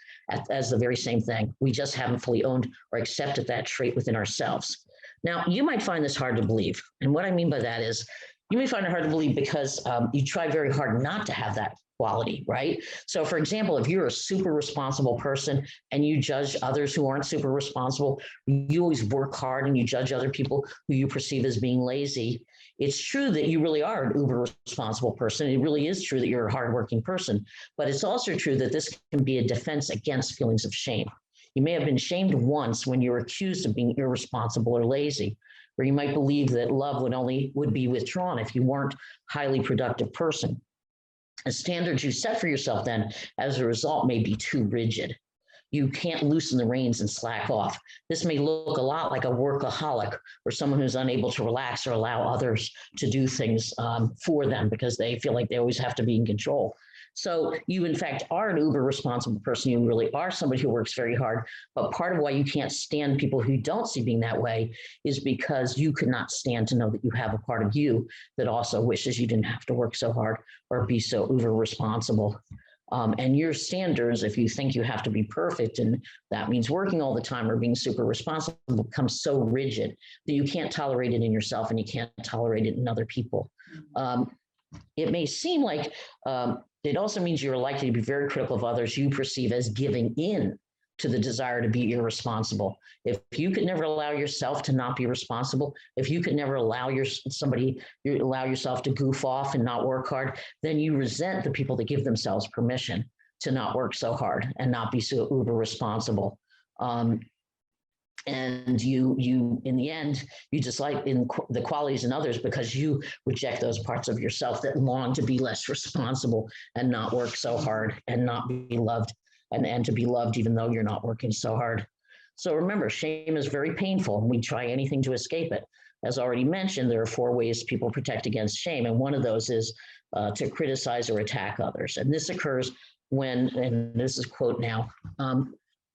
as the very same thing. We just haven't fully owned or accepted that trait within ourselves. Now, you might find this hard to believe. And what I mean by that is, you may find it hard to believe because you try very hard not to have that quality, right? So for example, if you're a super responsible person and you judge others who aren't super responsible, you always work hard and you judge other people who you perceive as being lazy. It's true that you really are an uber responsible person. It really is true that you're a hardworking person, but it's also true that this can be a defense against feelings of shame. You may have been shamed once when you were accused of being irresponsible or lazy, or you might believe that love would be withdrawn if you weren't a highly productive person. The standards you set for yourself then, as a result, may be too rigid. You can't loosen the reins and slack off. This may look a lot like a workaholic or someone who's unable to relax or allow others to do things for them because they feel like they always have to be in control. So you, in fact, are an uber responsible person. You really are somebody who works very hard. But part of why you can't stand people who don't see being that way is because you could not stand to know that you have a part of you that also wishes you didn't have to work so hard or be so uber responsible. And your standards, if you think you have to be perfect, and that means working all the time or being super responsible, becomes so rigid that you can't tolerate it in yourself and you can't tolerate it in other people. It may seem like it also means you're likely to be very critical of others you perceive as giving in to the desire to be irresponsible. If you could never allow yourself to not be responsible, if you could never allow yourself to goof off and not work hard, then you resent the people that give themselves permission to not work so hard and not be so uber responsible. And you, in the end, you dislike the qualities in others because you reject those parts of yourself that long to be less responsible and not work so hard and not be loved and to be loved even though you're not working so hard. So remember, shame is very painful and we try anything to escape it. As already mentioned, there are 4 ways people protect against shame, and one of those is to criticize or attack others. And this occurs when, and this is a quote now,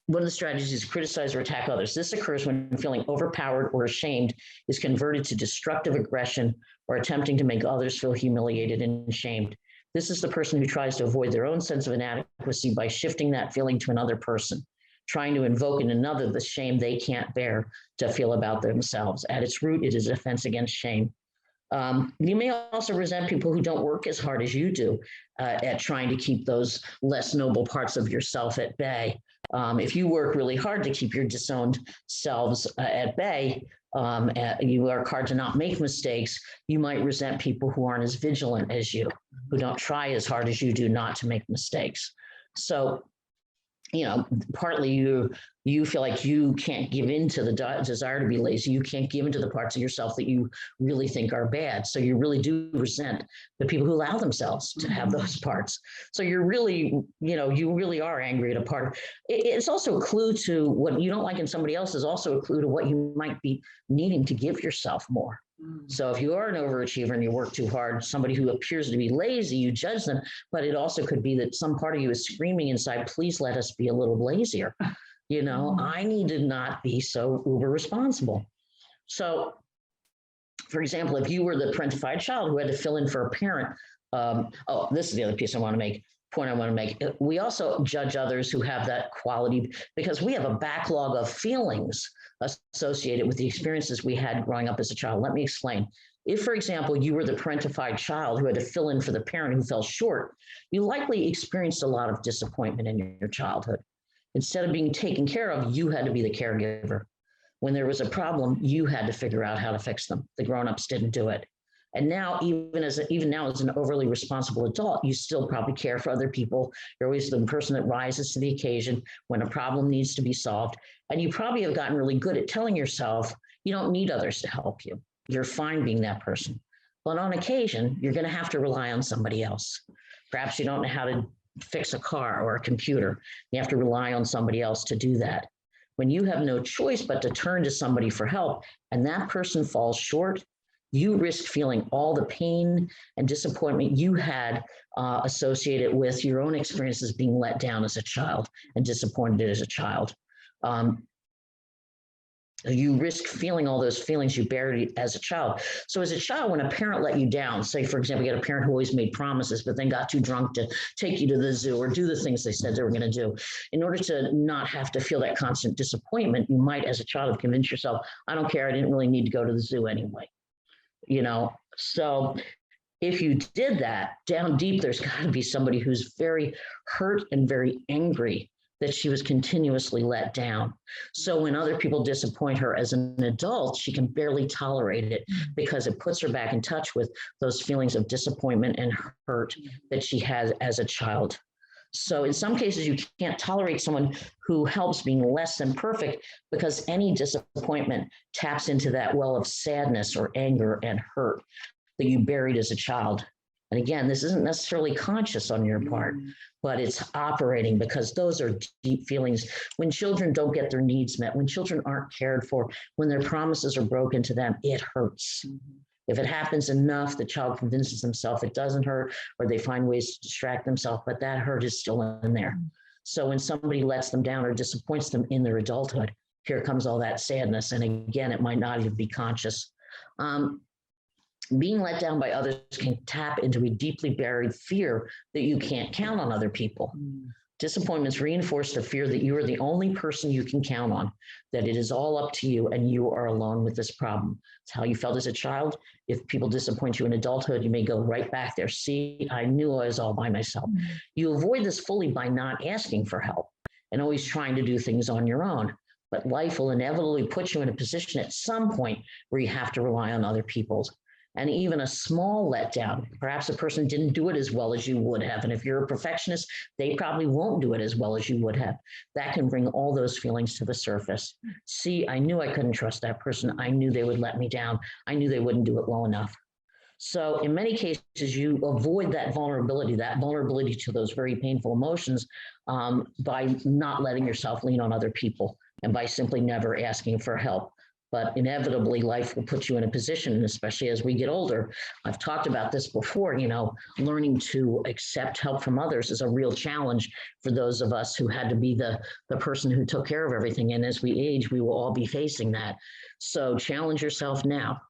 one of the strategies is criticize or attack others. This occurs when feeling overpowered or ashamed is converted to destructive aggression or attempting to make others feel humiliated and shamed. This is the person who tries to avoid their own sense of inadequacy by shifting that feeling to another person, trying to invoke in another the shame they can't bear to feel about themselves. At its root, it is a defense against shame. You may also resent people who don't work as hard as you do at trying to keep those less noble parts of yourself at bay. If you work really hard to keep your disowned selves at bay, you work hard to not make mistakes, you might resent people who aren't as vigilant as you, who don't try as hard as you do not to make mistakes. So, you know, partly you feel like you can't give in to the desire to be lazy. You can't give into the parts of yourself that you really think are bad. So you really do resent the people who allow themselves to have those parts. So you're really, you really are angry at a part. It's also a clue to what you don't like in somebody else is also a clue to what you might be needing to give yourself more. So if you are an overachiever and you work too hard, somebody who appears to be lazy, you judge them, but it also could be that some part of you is screaming inside, please let us be a little lazier. I need to not be so uber responsible. So, for example, if you were the parentified child who had to fill in for a parent, this is the other point I want to make. We also judge others who have that quality because we have a backlog of feelings associated with the experiences we had growing up as a child. Let me explain. If, for example, you were the parentified child who had to fill in for the parent who fell short, you likely experienced a lot of disappointment in your childhood. Instead of being taken care of, you had to be the caregiver. When there was a problem, you had to figure out how to fix them. The grown-ups didn't do it. And now, even now as an overly responsible adult, you still probably care for other people. You're always the person that rises to the occasion when a problem needs to be solved. And you probably have gotten really good at telling yourself you don't need others to help you. You're fine being that person. But on occasion, you're going to have to rely on somebody else. Perhaps you don't know how to fix a car or a computer. You have to rely on somebody else to do that. When you have no choice but to turn to somebody for help and that person falls short, you risk feeling all the pain and disappointment you had associated with your own experiences being let down as a child and disappointed as a child. You risk feeling all those feelings you buried as a child. So as a child, when a parent let you down, say, for example, you had a parent who always made promises, but then got too drunk to take you to the zoo or do the things they said they were going to do. In order to not have to feel that constant disappointment, you might, as a child, have convinced yourself, I don't care, I didn't really need to go to the zoo anyway. So if you did that, down deep, there's got to be somebody who's very hurt and very angry that she was continuously let down. So when other people disappoint her as an adult, she can barely tolerate it because it puts her back in touch with those feelings of disappointment and hurt that she had as a child. So in some cases, you can't tolerate someone who helps being less than perfect because any disappointment taps into that well of sadness or anger and hurt that you buried as a child. And again, this isn't necessarily conscious on your part, but it's operating because those are deep feelings. When children don't get their needs met, when children aren't cared for, when their promises are broken to them, it hurts. If it happens enough, the child convinces themselves it doesn't hurt, or they find ways to distract themselves, but that hurt is still in there. So when somebody lets them down or disappoints them in their adulthood, here comes all that sadness. And again, it might not even be conscious. Being let down by others can tap into a deeply buried fear that you can't count on other people. Disappointments reinforce the fear that you are the only person you can count on, that it is all up to you and you are alone with this problem. It's how you felt as a child. If people disappoint you in adulthood, you may go right back there. See, I knew I was all by myself. You avoid this fully by not asking for help and always trying to do things on your own. But life will inevitably put you in a position at some point where you have to rely on other people. And even a small letdown, perhaps a person didn't do it as well as you would have. And if you're a perfectionist, they probably won't do it as well as you would have. That can bring all those feelings to the surface. See, I knew I couldn't trust that person. I knew they would let me down. I knew they wouldn't do it well enough. So in many cases, you avoid that vulnerability to those very painful emotions by not letting yourself lean on other people and by simply never asking for help. But inevitably, life will put you in a position, and especially as we get older, I've talked about this before, learning to accept help from others is a real challenge for those of us who had to be the person who took care of everything. And as we age, we will all be facing that. So challenge yourself now.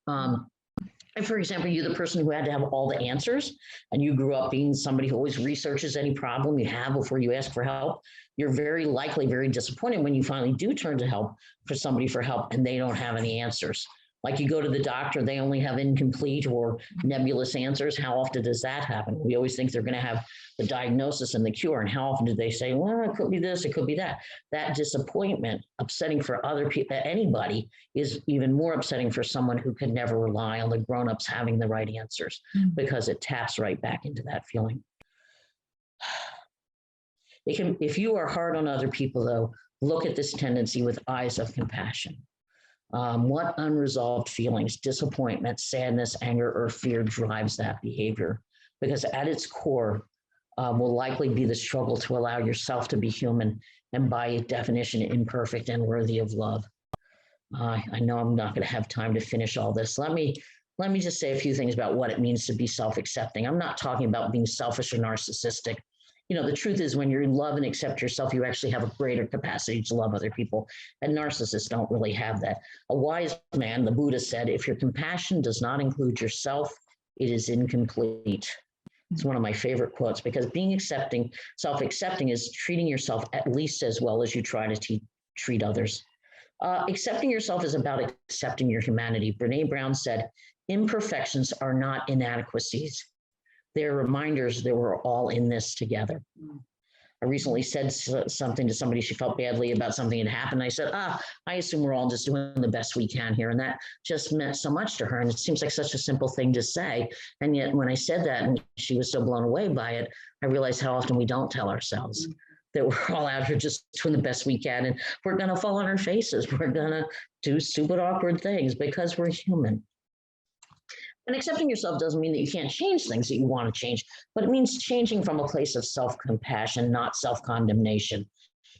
And for example, you're the person who had to have all the answers, and you grew up being somebody who always researches any problem you have before you ask for help. You're very likely very disappointed when you finally do turn to somebody for help and they don't have any answers. Like you go to the doctor, they only have incomplete or nebulous answers. How often does that happen? We always think they're going to have the diagnosis and the cure. And how often do they say, well, it could be this, it could be that. That disappointment, upsetting for other people, anybody, is even more upsetting for someone who can never rely on the grown-ups having the right answers because it taps right back into that feeling. If you are hard on other people, though, look at this tendency with eyes of compassion. What unresolved feelings, disappointment, sadness, anger, or fear drives that behavior? Because at its core will likely be the struggle to allow yourself to be human and by definition imperfect and worthy of love. I know I'm not going to have time to finish all this. Let me just say a few things about what it means to be self-accepting. I'm not talking about being selfish or narcissistic. The truth is when you love and accept yourself, you actually have a greater capacity to love other people. And narcissists don't really have that. A wise man, the Buddha, said, if your compassion does not include yourself, it is incomplete. It's one of my favorite quotes because being self-accepting is treating yourself at least as well as you try to treat others. Accepting yourself is about accepting your humanity. Brene Brown said, imperfections are not inadequacies. They're reminders that we're all in this together. I recently said something to somebody, she felt badly about something that happened. I said, I assume we're all just doing the best we can here. And that just meant so much to her. And it seems like such a simple thing to say. And yet when I said that and she was so blown away by it, I realized how often we don't tell ourselves that we're all out here just doing the best we can. And we're going to fall on our faces. We're going to do stupid, awkward things because we're human. And accepting yourself doesn't mean that you can't change things that you want to change, but it means changing from a place of self-compassion, not self-condemnation.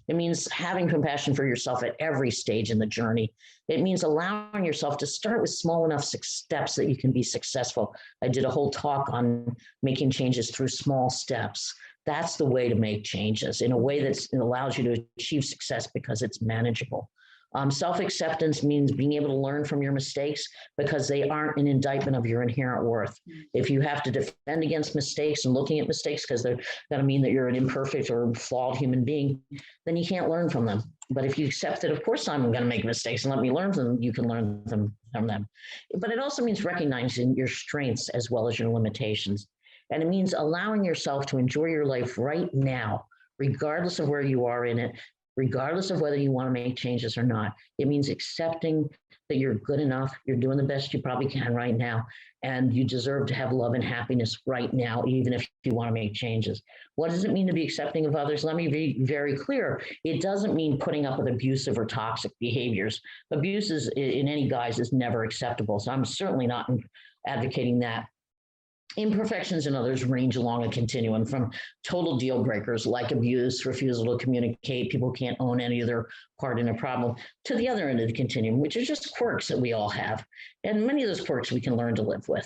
It means having compassion for yourself at every stage in the journey. It means allowing yourself to start with small enough steps that you can be successful. I did a whole talk on making changes through small steps. That's the way to make changes in a way that allows you to achieve success because it's manageable. Self-acceptance means being able to learn from your mistakes because they aren't an indictment of your inherent worth. If you have to defend against mistakes and looking at mistakes because they're going to mean that you're an imperfect or flawed human being, then you can't learn from them. But if you accept that, of course, I'm going to make mistakes and let me learn from them, you can learn from them. But it also means recognizing your strengths as well as your limitations. And it means allowing yourself to enjoy your life right now, regardless of where you are in it, regardless of whether you want to make changes or not. It means accepting that you're good enough, you're doing the best you probably can right now, and you deserve to have love and happiness right now, even if you want to make changes. What does it mean to be accepting of others? Let me be very clear. It doesn't mean putting up with abusive or toxic behaviors. Abuse in any guise is never acceptable, so I'm certainly not advocating that. Imperfections in others range along a continuum from total deal breakers like abuse, refusal to communicate, people can't own any of their part in a problem, to the other end of the continuum, which is just quirks that we all have. And many of those quirks we can learn to live with.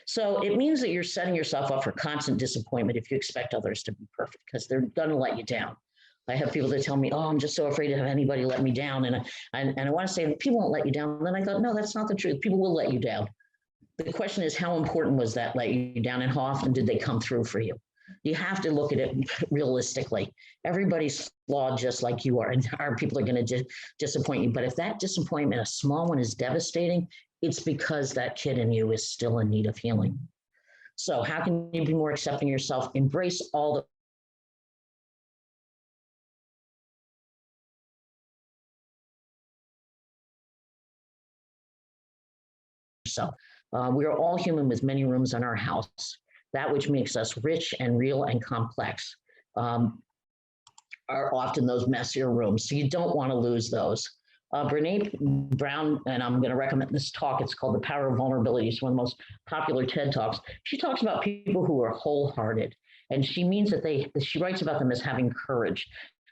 So it means that you're setting yourself up for constant disappointment if you expect others to be perfect, because they're going to let you down. I have people that tell me, I'm just so afraid to have anybody let me down. And I want to say, people won't let you down. And then I thought, no, that's not the truth. People will let you down. The question is, how important was that let you down and how often did they come through for you? You have to look at it realistically. Everybody's flawed just like you are, and our people are going to disappoint you. But if that disappointment, a small one, is devastating, it's because that kid in you is still in need of healing. So how can you be more accepting of yourself? Embrace all the yourself. We are all human with many rooms in our house. That which makes us rich and real and complex are often those messier rooms. So you don't want to lose those. Brene Brown, and I'm going to recommend this talk, it's called The Power of Vulnerabilities, one of the most popular TED Talks. She talks about people who are wholehearted, and she means that she writes about them as having courage.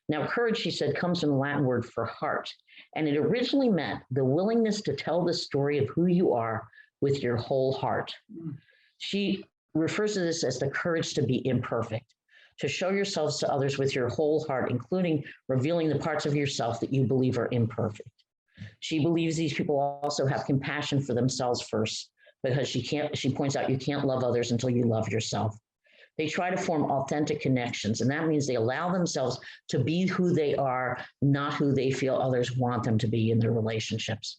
Now, courage, she said, comes from the Latin word for heart, and it originally meant the willingness to tell the story of who you are with your whole heart. She refers to this as the courage to be imperfect, to show yourselves to others with your whole heart, including revealing the parts of yourself that you believe are imperfect. She believes these people also have compassion for themselves first, because she points out you can't love others until you love yourself. They try to form authentic connections, and that means they allow themselves to be who they are, not who they feel others want them to be in their relationships.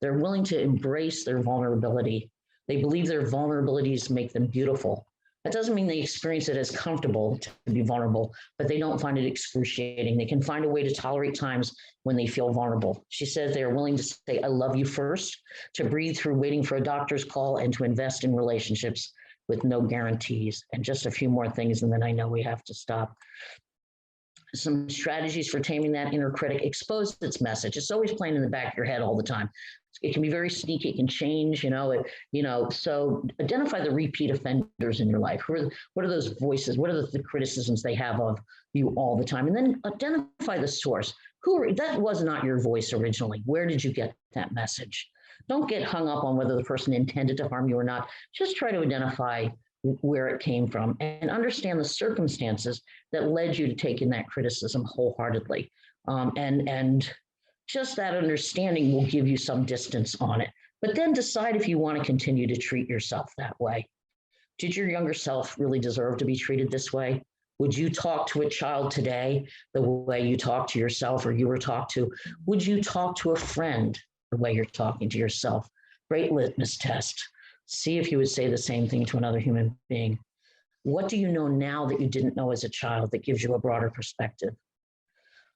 They're willing to embrace their vulnerability. They believe their vulnerabilities make them beautiful. That doesn't mean they experience it as comfortable to be vulnerable, but they don't find it excruciating. They can find a way to tolerate times when they feel vulnerable. She says they are willing to say, I love you first, to breathe through waiting for a doctor's call, and to invest in relationships with no guarantees. And just a few more things, and then I know we have to stop. Some strategies for taming that inner critic: expose its message. It's always playing in the back of your head all the time. It can be very sneaky. It can change, so identify the repeat offenders in your life. What are those voices? What are the criticisms they have of you all the time? And then identify the source. That was not your voice originally. Where did you get that message? Don't get hung up on whether the person intended to harm you or not. Just try to identify where it came from and understand the circumstances that led you to taking that criticism wholeheartedly. And just that understanding will give you some distance on it. But then decide if you want to continue to treat yourself that way. Did your younger self really deserve to be treated this way? Would you talk to a child today the way you talk to yourself or you were talked to? Would you talk to a friend the way you're talking to yourself? Great litmus test. See if you would say the same thing to another human being. What do you know now that you didn't know as a child that gives you a broader perspective?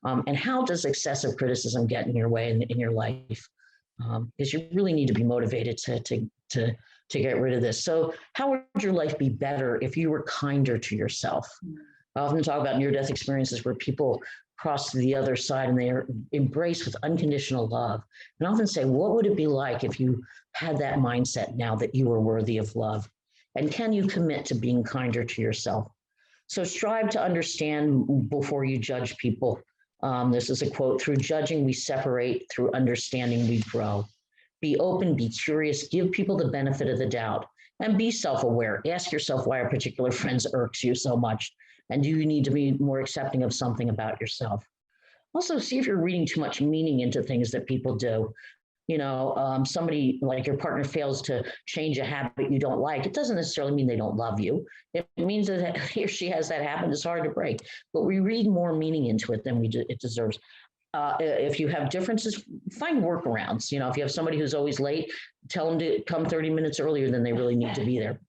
And how does excessive criticism get in your way in your life? Because you really need to be motivated to get rid of this. So how would your life be better if you were kinder to yourself? I often talk about near-death experiences where people cross to the other side and they are embraced with unconditional love. And I often say, what would it be like if you had that mindset now that you were worthy of love? And can you commit to being kinder to yourself? So strive to understand before you judge people. This is a quote: through judging, we separate, through understanding, we grow. Be open, be curious, give people the benefit of the doubt, and be self-aware. Ask yourself why a particular friend irks you so much, and do you need to be more accepting of something about yourself? Also, see if you're reading too much meaning into things that people do. Somebody like your partner fails to change a habit you don't like. It doesn't necessarily mean they don't love you. It means that he or she has that habit. It's hard to break, but we read more meaning into it than it deserves. If you have differences, find workarounds. If you have somebody who's always late, tell them to come 30 minutes earlier than they really need to be there.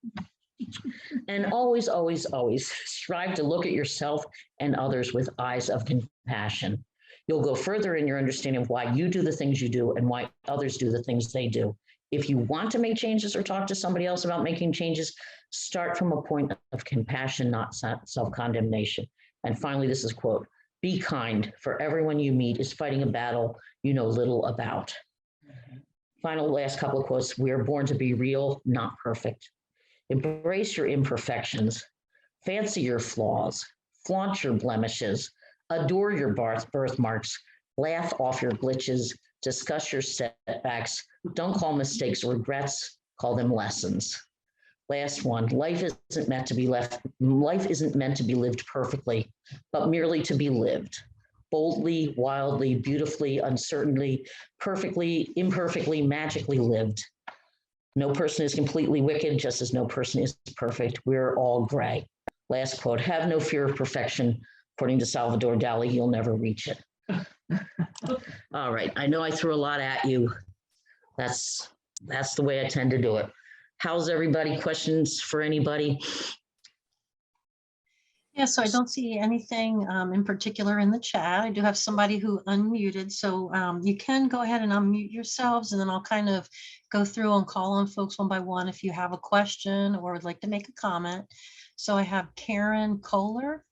And always, always, always strive to look at yourself and others with eyes of compassion. You'll go further in your understanding of why you do the things you do and why others do the things they do. If you want to make changes or talk to somebody else about making changes, start from a point of compassion, not self-condemnation. And finally, this is a quote: be kind, for everyone you meet is fighting a battle you know little about. Final last couple of quotes: we are born to be real, not perfect. Embrace your imperfections, fancy your flaws, flaunt your blemishes, adore your birthmarks, laugh off your glitches, discuss your setbacks. Don't call mistakes regrets, call them lessons. Last one: life isn't meant to be lived perfectly, but merely to be lived. Boldly, wildly, beautifully, uncertainly, perfectly, imperfectly, magically lived. No person is completely wicked, just as no person is perfect. We're all gray. Last quote: have no fear of perfection. According to Salvador Dali, you'll never reach it. All right, I know I threw a lot at you. That's the way I tend to do it. How's everybody? Questions for anybody? Yeah, so I don't see anything in particular in the chat. I do have somebody who unmuted, so you can go ahead and unmute yourselves, and then I'll kind of go through and call on folks one by one if you have a question or would like to make a comment. So I have Karen Kohler.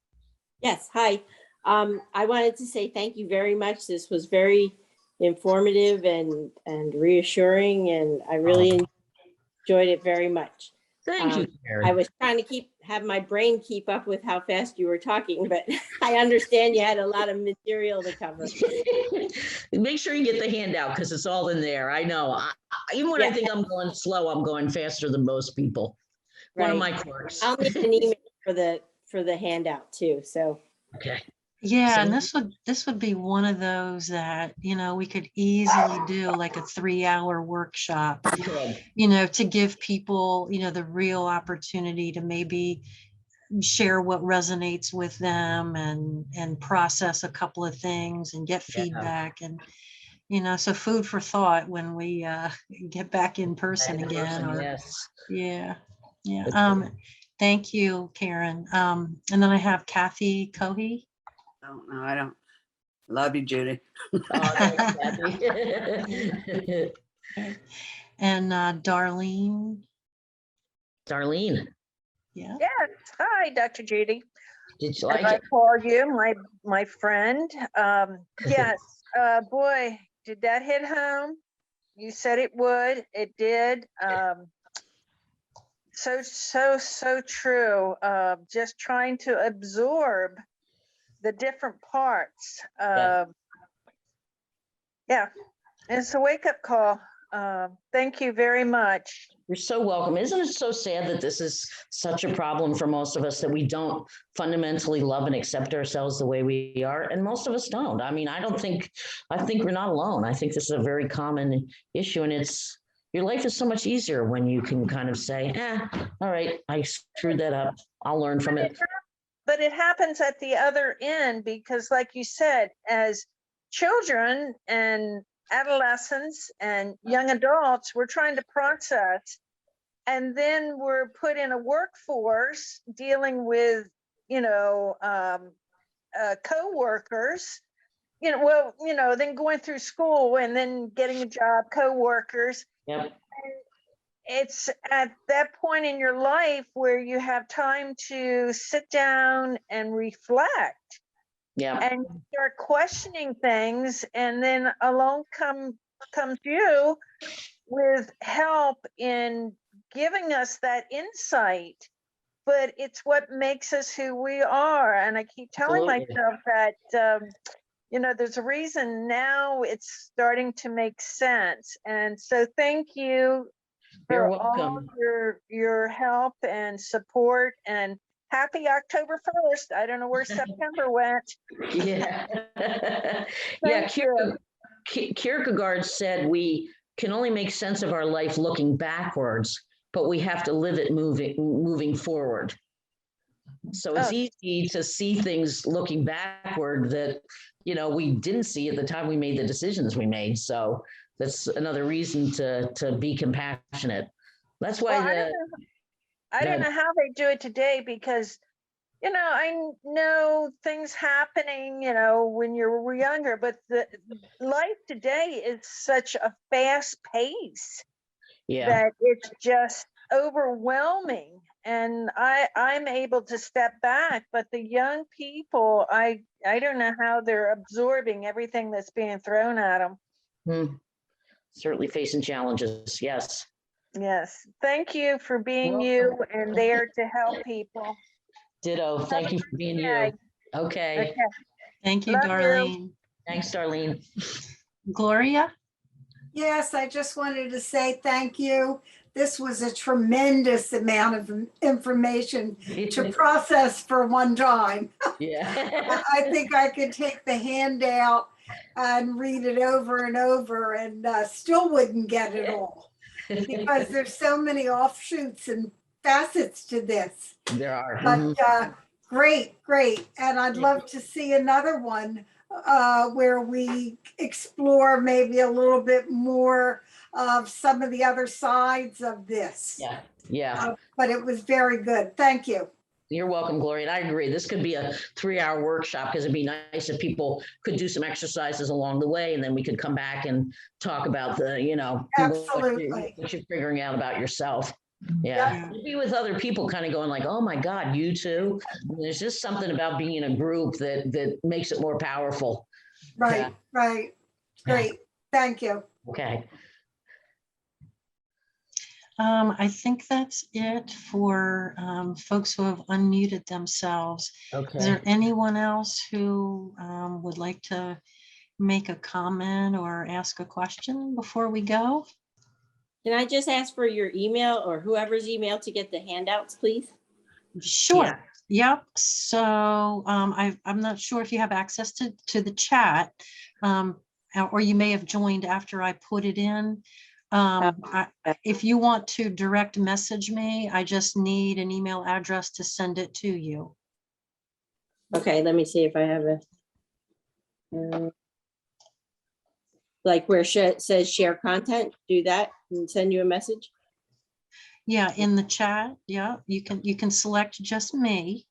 Yes, hi. I wanted to say thank you very much. This was very informative and reassuring, and I really enjoyed it very much. Thank you, Karen. I was trying to have my brain keep up with how fast you were talking, but I understand you had a lot of material to cover. Make sure you get the handout because it's all in there. I know. Even when I think I'm going slow, I'm going faster than most people. Right. One of my quirks. I'll need an email for the handout too. So okay. Yeah, and this would be one of those that, we could easily do like a 3-hour workshop, to give people, the real opportunity to maybe share what resonates with them and process a couple of things and get feedback and, so food for thought when we get back in person again. Yes. Yeah. Yeah. Thank you, Karen. And then I have Kathy Cohey. Oh, no, I don't. Love you, Judy. Thanks, Kathy. And Darlene. Darlene. Yeah. Yes. Hi, Dr. Judy. Did you like it? I call you my friend. Yes. Boy, did that hit home? You said it would. It did. So true. Just trying to absorb the different parts. Yeah, it's a wake-up call. Thank you very much. You're so welcome. Isn't it so sad that this is such a problem for most of us, that we don't fundamentally love and accept ourselves the way we are? And most of us don't. I mean, I think we're not alone. I think this is a very common issue, and your life is so much easier when you can kind of say, all right, I screwed that up. I'll learn from it. But it happens at the other end because, like you said, as children and adolescents and young adults, we're trying to process and then we're put in a workforce dealing with, co-workers, then going through school and then getting a job, co-workers. Yep. It's at that point in your life where you have time to sit down and reflect. Yeah. And start questioning things, and then along comes you with help in giving us that insight. But it's what makes us who we are. And I keep telling Absolutely. myself that there's a reason now it's starting to make sense. And so thank you You're for all welcome. your help and support, and happy October 1st. I don't know where September went. Yeah. Thank you. Kierkegaard said we can only make sense of our life looking backwards, but we have to live it moving forward. So it's easy to see things looking backward that, we didn't see at the time we made the decisions we made. So that's another reason to be compassionate. That's why I don't know how they do it today, because I know things happening, when you're younger, but the life today is such a fast pace that it's just overwhelming. And I'm able to step back, but the young people, I don't know how they're absorbing everything that's being thrown at them. Certainly facing challenges. Yes. Yes. Thank you for being you and there to help people. Ditto. Thank you for being you. Okay. Thank you, Love Darlene. Thanks, Darlene. Gloria? Yes, I just wanted to say thank you. This was a tremendous amount of information to process for one time. Yeah. I think I could take the handout and read it over and over and still wouldn't get it all, because there's so many offshoots and facets to this. There are. But great. And I'd love to see another one where we explore maybe a little bit more of some of the other sides of this. Yeah. But it was very good. Thank you. You're welcome, Gloria. And I agree. This could be a 3-hour workshop, because it'd be nice if people could do some exercises along the way, and then we could come back and talk about the, Absolutely. what you're figuring out about yourself. Yeah. Be with other people kind of going like, oh my God, you too. There's just something about being in a group that makes it more powerful. Right. Great. Thank you. Okay. I think that's it for folks who have unmuted themselves. Okay. Is there anyone else who would like to make a comment or ask a question before we go? Can I just ask for your email or whoever's email to get the handouts, please? Sure. Yep. So I'm not sure if you have access to the chat, or you may have joined after I put it in. If you want to direct message me, I just need an email address to send it to you. Okay, let me see if I have a, like where it says share content, do that and send you a message. Yeah, in the chat. Yeah, you can select just me.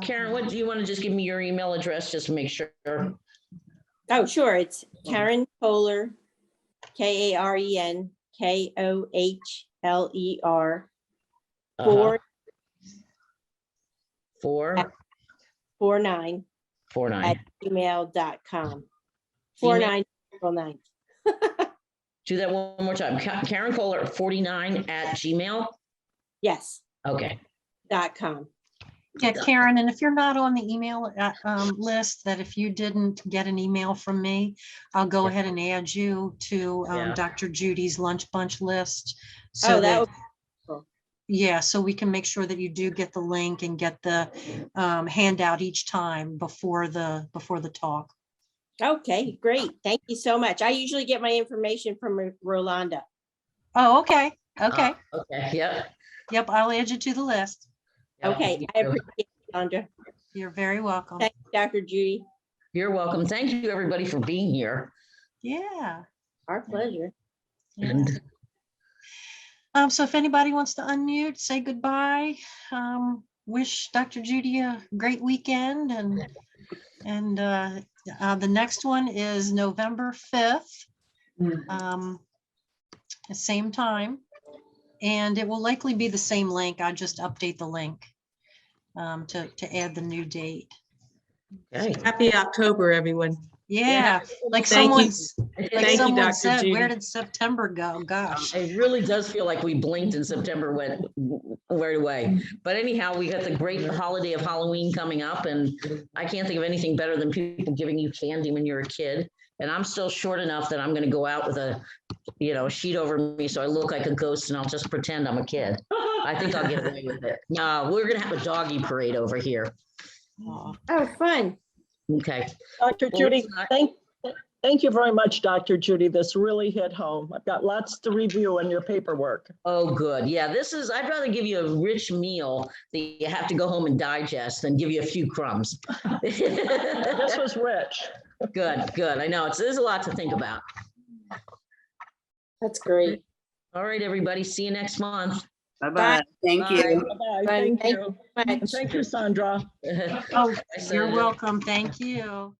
Karen, what do you want to just give me your email address just to make sure? Oh, sure. It's Karen Kohler, KarenKohler, 49 at gmail.com. 49. Do that one more time. Karen Kohler 49 at Gmail. Yes. Okay. .com. Yeah, Karen, and if you're not on the email list, that if you didn't get an email from me, I'll go ahead and add you to Dr. Judy's lunch bunch list. So that would be cool. Yeah, so we can make sure that you do get the link and get the handout each time before the talk. Okay, great. Thank you so much. I usually get my information from Rolanda. Oh, okay. Okay. Okay. Yep, I'll add you to the list. Okay, I appreciate it, Sandra. You're very welcome. Thank you, Dr. Judy. You're welcome. Thank you, everybody, for being here. Yeah. Our pleasure. Yeah. And So if anybody wants to unmute, say goodbye. Wish Dr. Judy a great weekend, and the next one is November 5th, the same time, and it will likely be the same link. I'll just update the link to add the new date. Okay. Happy October, everyone. Yeah, like Thank you. someone Dr. said, Judy. where did September go? Gosh. It really does feel like we blinked and September went right away. But anyhow, we got the great holiday of Halloween coming up, and I can't think of anything better than people giving you candy when you're a kid. And I'm still short enough that I'm going to go out with a sheet over me so I look like a ghost, and I'll just pretend I'm a kid. I think I'll get away with it. No, we're going to have a doggy parade over here. Oh, fun. Okay. Dr. Well, Judy, it's not- thank you very much, Dr. Judy. This really hit home. I've got lots to review in your paperwork. Oh, good. Yeah, I'd rather give you a rich meal that you have to go home and digest than give you a few crumbs. This was rich. Good. I know there's a lot to think about. That's great. All right, everybody. See you next month. Bye-bye. Thank Bye. you. Bye-bye. Fun. Thank Thank you. you so And much. thank you, Sandra. Oh, I said, you're welcome. Thank you.